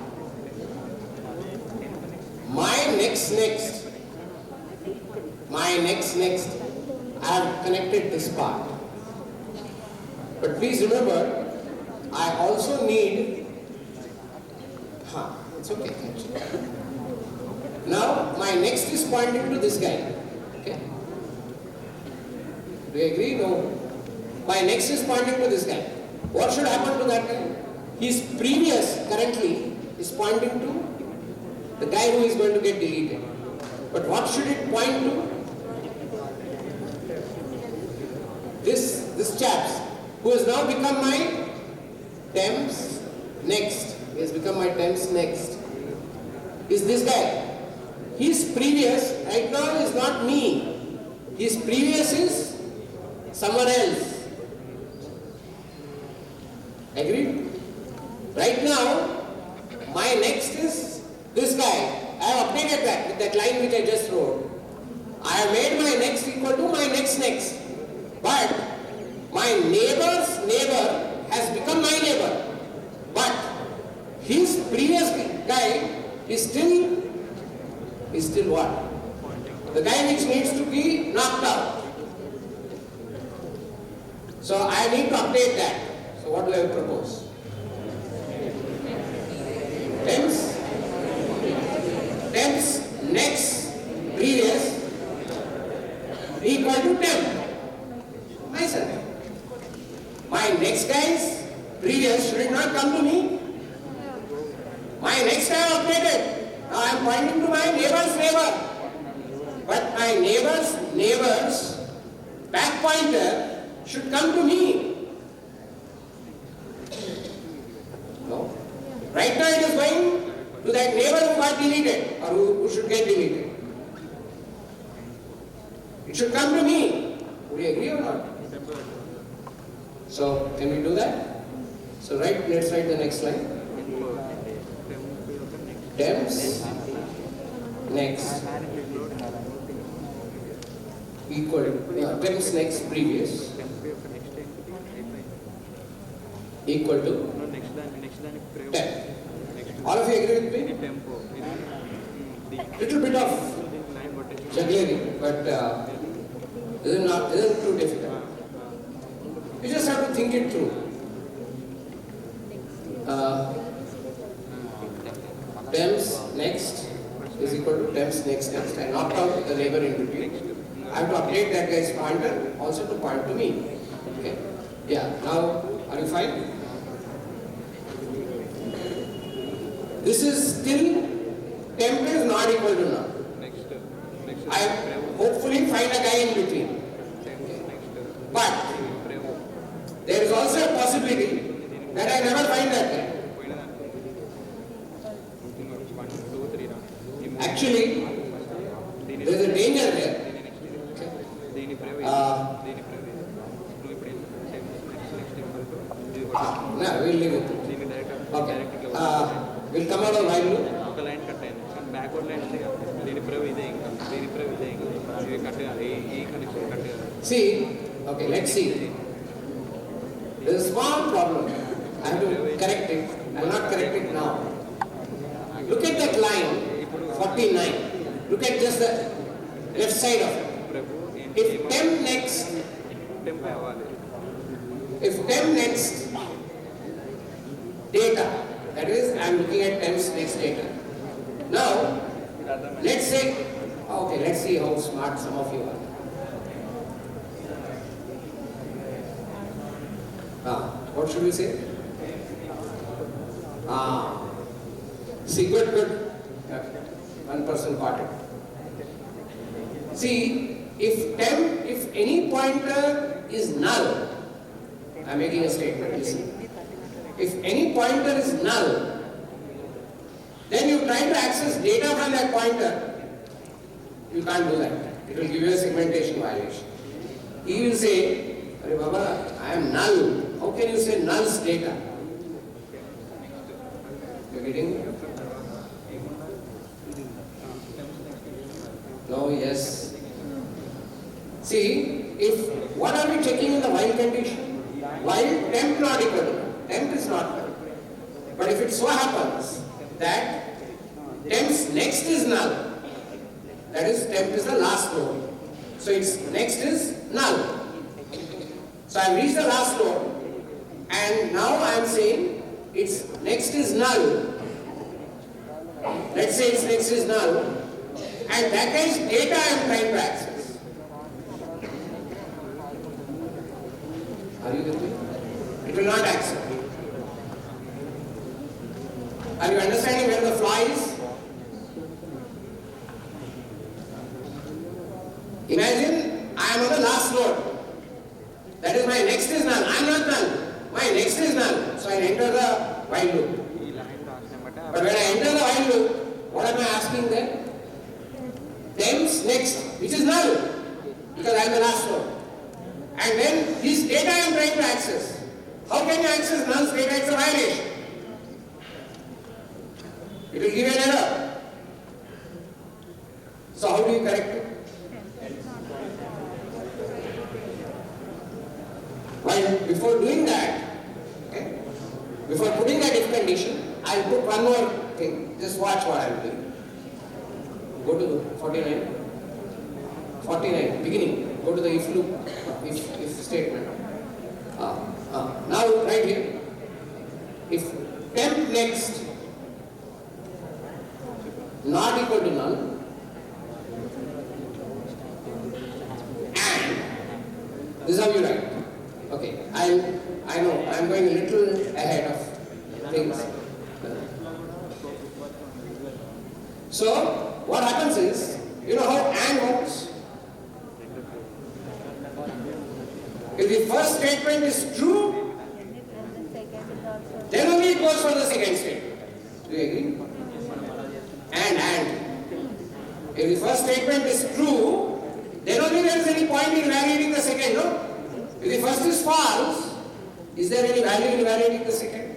My next. I have connected this part. But please remember, I also need, it's okay actually. Now, my next is pointing to this guy. Okay? Do you agree? No. My next is pointing to this guy. What should happen to that guy? His previous, currently, is pointing to the guy who is going to get deleted. But what should it point to? This chaps, who has now become my Temps next. He has become my Temps next. Is this guy. His previous, right now, is not me. His previous is someone else. Agreed? Right now, my next is this guy. I have updated that with that line which I just wrote. I have made my next equal to my next. But my neighbor's neighbor has become my neighbor. But his previous guy is still what? The guy which needs to be knocked out. So I need to update that. So what do I propose? Temps next previous equal to temp. Myself. My next guy's previous should it not come to me? My next guy updated. Now I am pointing to my neighbor's neighbor. But my neighbor's back pointer should come to me. No? Right now it is going to that neighbor who got deleted or who should get deleted. It should come to me. Would you agree or not? So, can we do that? So, let's write the next line. Temps next equal to temps next previous equal to temp. All of you agree with me? Little bit of juggling, but isn't too difficult. You just have to think it through. Temps next is equal to temps next next. I knocked out the neighbor in between. I have to update that guy's pointer also to point to me. Okay? Yeah, now are you fine? This is still temp is not equal to null. I hopefully find a guy in between. But there is also a possibility that I never find that guy. Actually, there is a danger there. No, we'll leave it. Okay. We'll come out of while loop. See, okay, let's see. There's a small problem. I have to correct it. I will not correct it now. Look at that line, 49. Look at just the left side of it. If temp next data, that is, I am looking at temps next data. Now, let's say, okay, let's see how smart some of you are. What should we say? See, good. Okay. One person caught it. See, if any pointer is null, I am making a statement, listen. If any pointer is null, then you try to access data from that pointer, you can't do that. It will give you a segmentation violation. He will say, "Arey Baba, I am null. How can you say null's data?" You are getting it? No, yes. See, what are we checking in the while condition? While temp not equal to null. Temp is not null. But if it so happens that temp's next is null, that is, temp is the last node. So its next is null. So I have reached the last node, and now I am saying its next is null. Let's say its next is null, and that guy's data I am trying to access. Are you with me? It will not accept. Are you understanding where the flaw is? Imagine I am on the last node. That is, my next is null. I am not null. My next is null. So I enter the while loop. But when I enter the while loop, what am I asking then? Temps next, which is null, because I am the last node. And then this data I am trying to access. How can you access null's data? It's a violation. It will give an error. So how do you correct it? While before doing that, okay, before putting that if condition, I'll put one more thing. Just watch what I'm doing. Go to the 49. 49, beginning. Go to the if loop, if statement. Now right here, if temp next not equal to null, and this is how you write. Okay, I know I'm going a little ahead of things. So what happens is, you know how AND works? If the first statement is true, then only it goes for the second statement. Do you agree? And. If the first statement is true, then only there is any point in evaluating the second, no? If the first is false, is there any value in evaluating the second?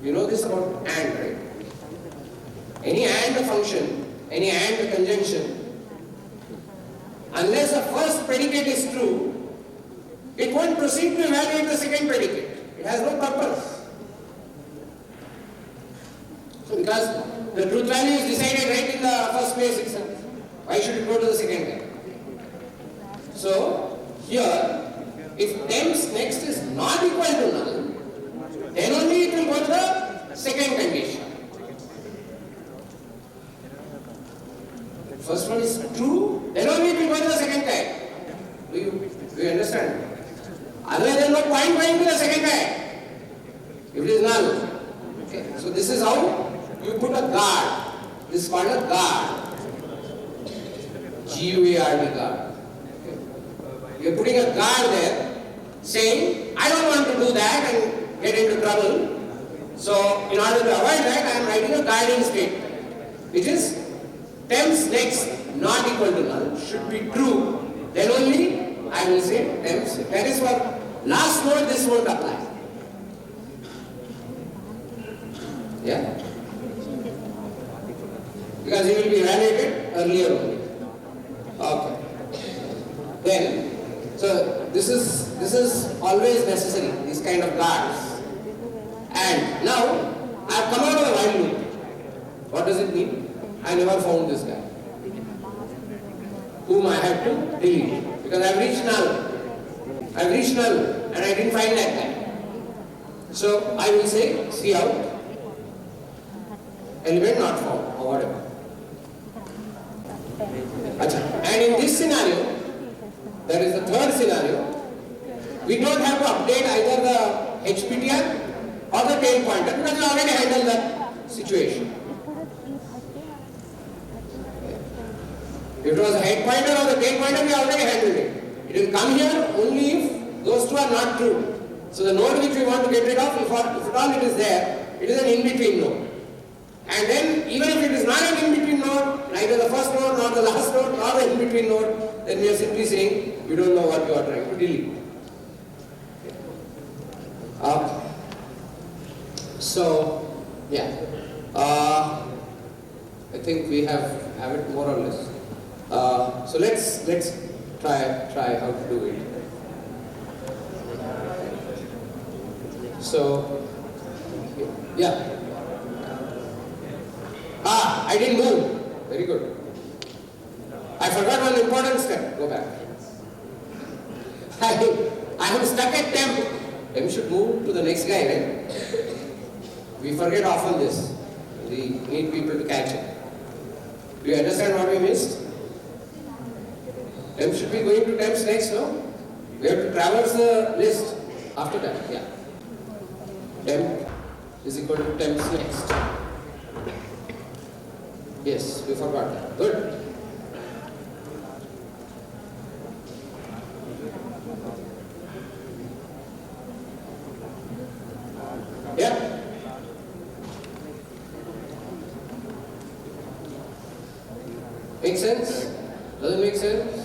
You know this about AND, right? Any AND function, any AND conjunction, unless the first predicate is true, it won't proceed to evaluate the second predicate. It has no purpose. So because the truth value is decided right in the first place itself, why should it go to the second guy? So here, if temps next is not equal to null, then only it will go to the second Otherwise there is no point going to the second guy. If it is null. Okay. So this is how you put a guard. This is called a guard. G-U-A-R-D guard. Okay. You are putting a guard there saying, I don't want to do that and get into trouble. So in order to avoid that, I am writing a guarding statement, which is temps next not equal to null should be true. Then only I will say temps. That is for last node, this won't apply. Yeah? Because it will be evaluated earlier only. Okay. Then, so this is always necessary, these kind of guards. And now, I have come out of the while loop. What does it mean? I never found this guy, whom I had to delete. Because I have reached null. I have reached null and I didn't find that guy. So I will say cout, element not found, or whatever. Achha. And in this scenario, that is the third scenario, we don't have to update either the HPTR or the tail pointer because we already handled that situation. If it was a head pointer or the tail pointer, we already handled it. It will come here only if those two are not true. So the node which we want to get rid of, if at all it is there, it is an in-between node. And then even if it is not an in-between node, neither the first node nor the last node nor the in-between node, then we are simply saying you don't know what you are trying to delete. So, yeah, I think we have it more or less. So let's try how to do it. So, yeah. I didn't move. Very good. I forgot one important step. Go back. I am stuck at temp. Temp should move to the next guy, right? We forget often this. We need people to catch it. Do you understand what we missed? Temp should be going to temps next, no? We have to traverse the list after that, yeah. Temp is equal to temps next. Yes, we forgot that. Good. Yeah? Make sense? Doesn't make sense?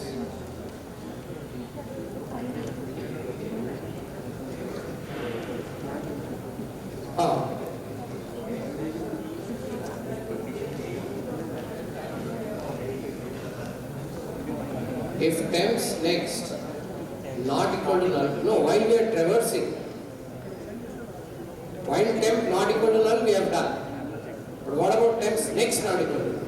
If temps next not equal to null, no, while we are traversing, while temp not equal to null we have done. But what about temps next not equal to null?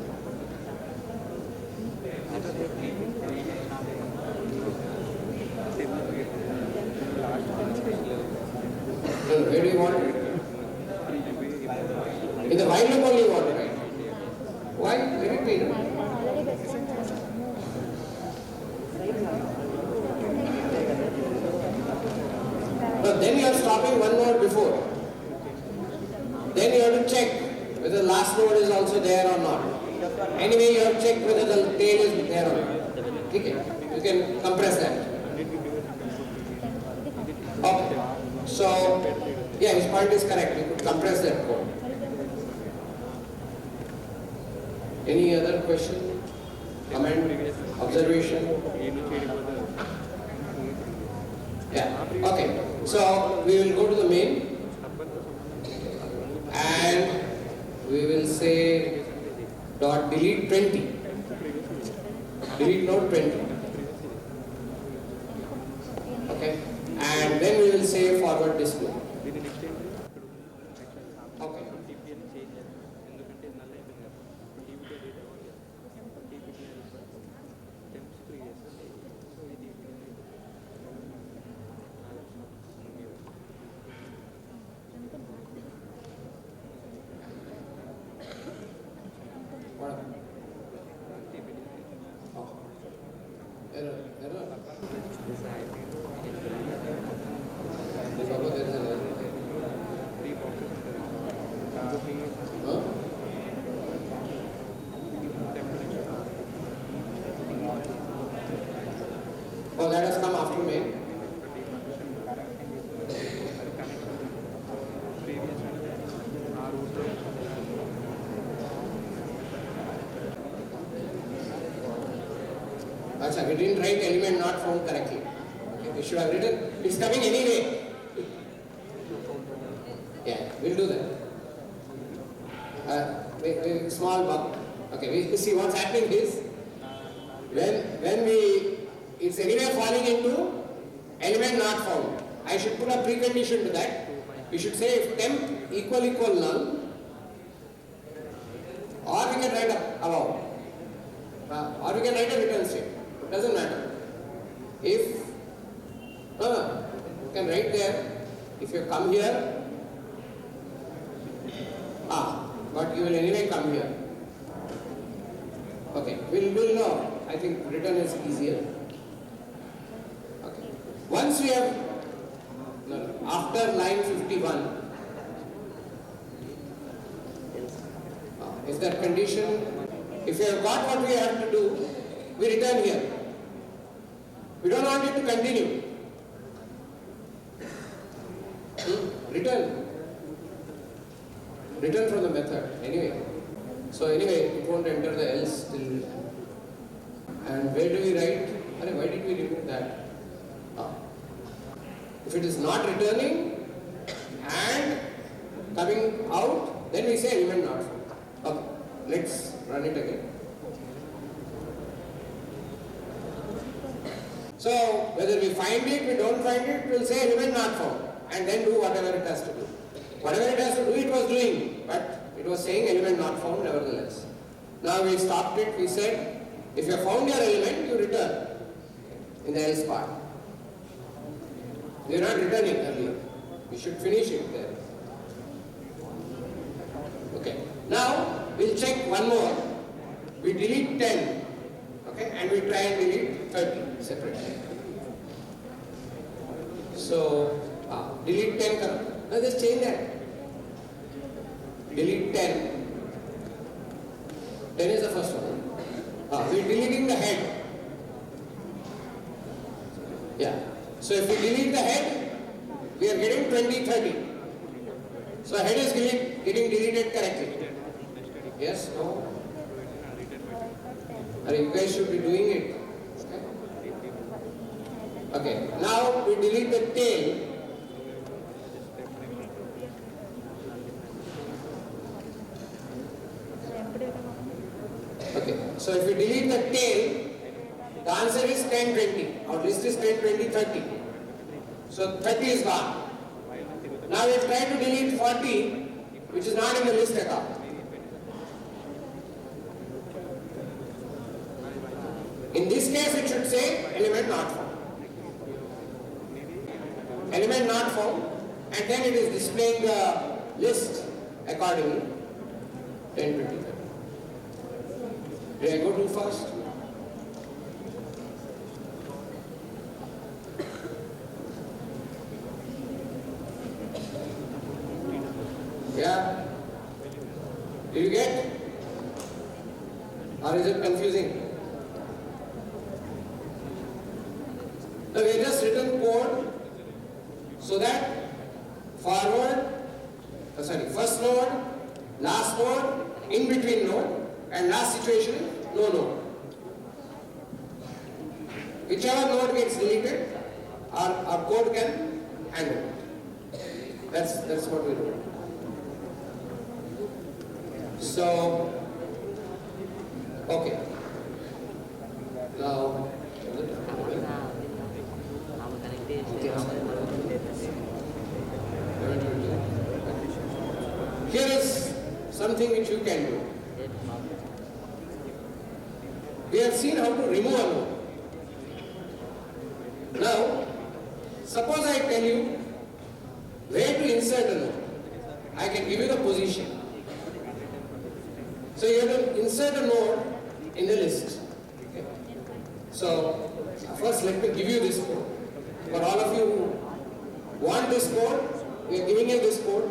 Where do you want it? In the while loop only you want it, right? Why? Let it be, no? No, then you are stopping one node before. Then you have to check whether the last node is also there or not. Anyway, you have to check whether the tail is there or not. Okay, you can compress that. Okay, so yeah, his point is correct. You could compress that code. Any other question, comment, observation? Yeah, okay. So we will go to the main and we will say dot delete 20. Delete node 20. Okay. And then we will say forward display. Okay. Error. Acha, we didn't write element not found correctly. Okay, we should have written, it's coming anyway. Yeah, we'll do that. Small bug. Okay, we see what's happening is, when it's anyway falling into element not found. I should put a precondition to that. We should say if temp equal null, or we can write above, or we can write a return state. It doesn't matter. If you can write there, if you come here, but you will anyway come here. Okay, we'll know. I think return is easier. Okay. Once we have, after line 51, is that condition, if we have got what we have to do, we return here. We don't want it to continue. Return from the method, anyway. So anyway, it won't enter the else till. And where do we write? Why did we remove that? If it is not returning and coming out, then we say element not found. Okay, let's run it again. So whether we find it, we don't find it, we'll say element not found and then do whatever it has to do. Whatever it has to do, it was doing, but it was saying element not found nevertheless. Now we stopped it, we said, if you have found your element, you return in the else part. We are not returning earlier. We should finish it there. Okay. Now we'll check one more. We delete 10. Okay, and we try and delete 30 separately. So delete 10. Now just change that. Delete 10. 10 is the first one. We're deleting the head. Yeah. So if we delete the head, we are getting 20, 30. So head is getting deleted correctly. Yes? No? You guys should be doing it. Okay. Now we delete the tail. Okay. So if we delete the tail, the answer is 10, 20. Our list is 10, 20, 30. So 30 is gone. Now we'll try to delete 40, which is not in the list at all. In this case, it should say element not found. Element not found, and then it is displaying the list accordingly. 10, 20, 30. Did I go too fast? Yeah? Did you get? Or is it confusing? So we have just written code so that first node, last node, in between node, and last situation, no node. Whichever node gets deleted, our code can handle it. That's what we do. So, okay. Now, here is something which you can do. We have seen how to remove a node. Now, suppose I tell you where to insert a node. I can give you the position. So you have to insert a node in the list. Okay. So first let me give you this code. For all of you who want this code, we are giving you this code.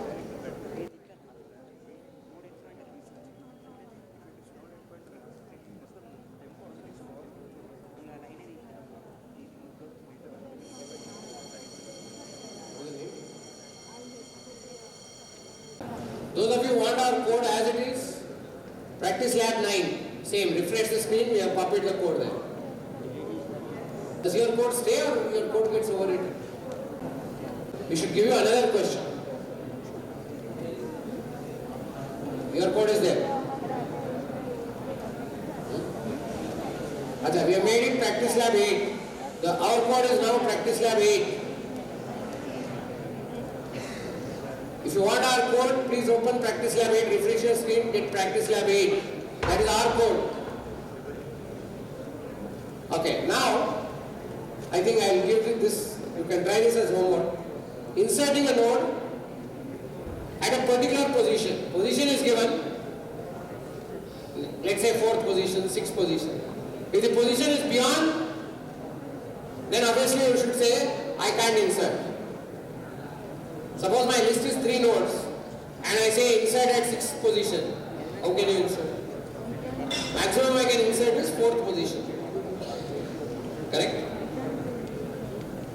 Those of you who want our code as it is, practice lab 9, same, refresh the screen, we have copied the code there. Does your code stay or your code gets overwritten? We should give you another question. Your code is there. Acha, we have made it practice lab 8. Our code is now practice lab 8. If you want our code, please open practice lab 8, refresh your screen, get practice lab 8. That is our code. Okay, now I think I will give you this, you can try this as homework. Inserting a node at a particular position. Position is given, let's say 4th position, 6th position. If the position is beyond, then obviously you should say, I can't insert. Suppose my list is 3 nodes and I say insert at 6th position. How can you insert? Maximum I can insert is 4th position. Correct?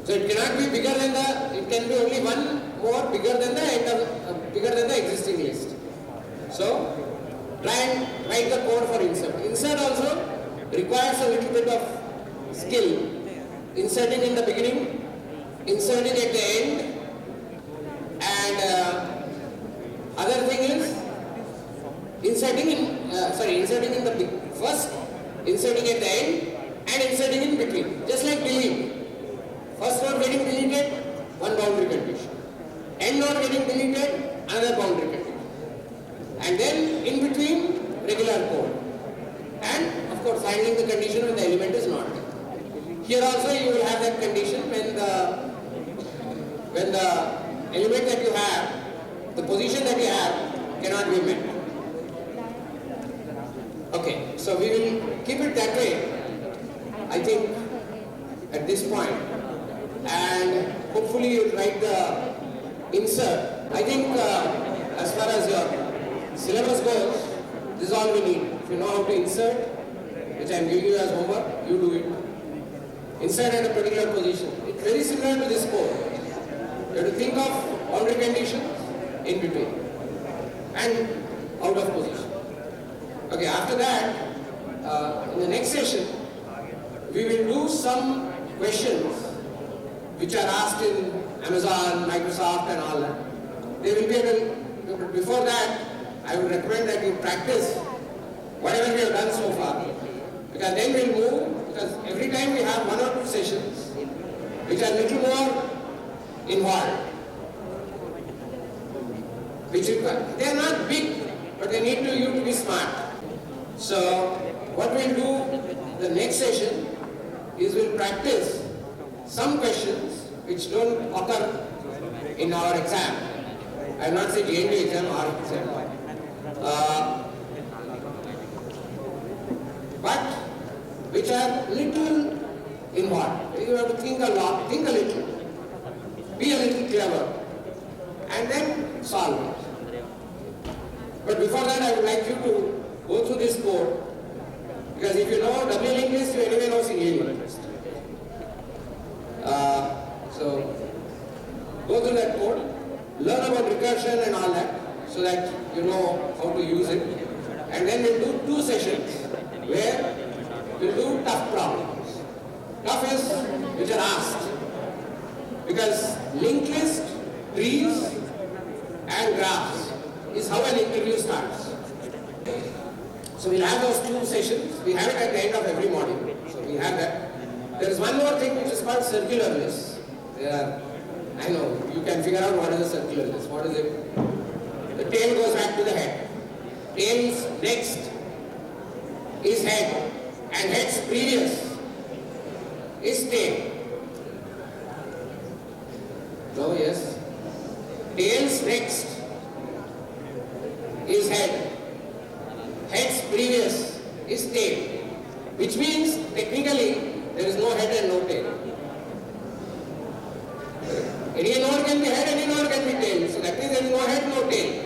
So it cannot be bigger than it can be only one more bigger than the existing list. So try and write the code for insert. Insert also requires a little bit of skill. Inserting in the beginning, inserting at the end, and other thing is inserting in the first, inserting at the end, and inserting in between. Just like delete. First node getting deleted, one boundary condition. End node getting deleted, another boundary condition. And then in between, regular code. And of course, finding the condition when the element is not there. Here also you will have that condition when the element that you have, the position that you have cannot be met. Okay, so we will keep it that way, I think, at this point. And hopefully you will write the insert. I think as far as your syllabus goes, this is all we need. If you know how to insert, which I am giving you as homework, you do it. Insert at a particular position. It's very similar to this code. You have to think of boundary conditions in between and out of position. Okay, after that, in the next session, we will do some questions which are asked in Amazon, Microsoft and all that. They will be before that, I would recommend that you practice whatever we have done so far. Because then we'll move, because every time we have 1 or 2 sessions which are little more involved. They are not big, but they need you to be smart. So what we'll do the next session is we'll practice some questions which don't occur in our exam. I will not say JNU exam, our exam. But which are little involved. You have to think a lot, think a little, be a little clever, and then solve it. But before that, I would like you to go through this code, because if you know W linked list, you anyway know single linked list. So go through that code, learn about recursion and all that, so that you know how to use it. And then we'll do 2 sessions where we'll do tough problems. Tough is which are asked, because linked list, trees and graphs is how an interview starts. So we'll have those 2 sessions. We have it at the end of every module. So we have that. There is one more thing which is called circular list. I know, you can figure out what is a circular list. What is it? The tail goes back to the head. Tail's next is head, and head's previous is tail. No, yes. Tail's next is head. Head's previous is tail. Which means, technically, there is no head and no tail. Any node can be head, any node can be tail. So that means there is no head, no tail.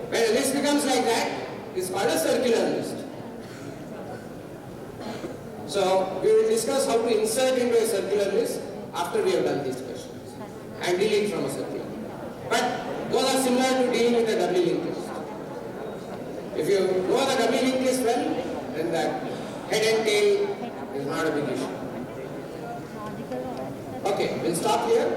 When a list becomes like that, it's called a circular list. So we will discuss how to insert into a circular list after we have done these questions and delete from a circular. But those are similar to dealing with a doubly linked list. If you know the doubly linked list well, then that head and tail is not a big issue. Okay, we'll stop here.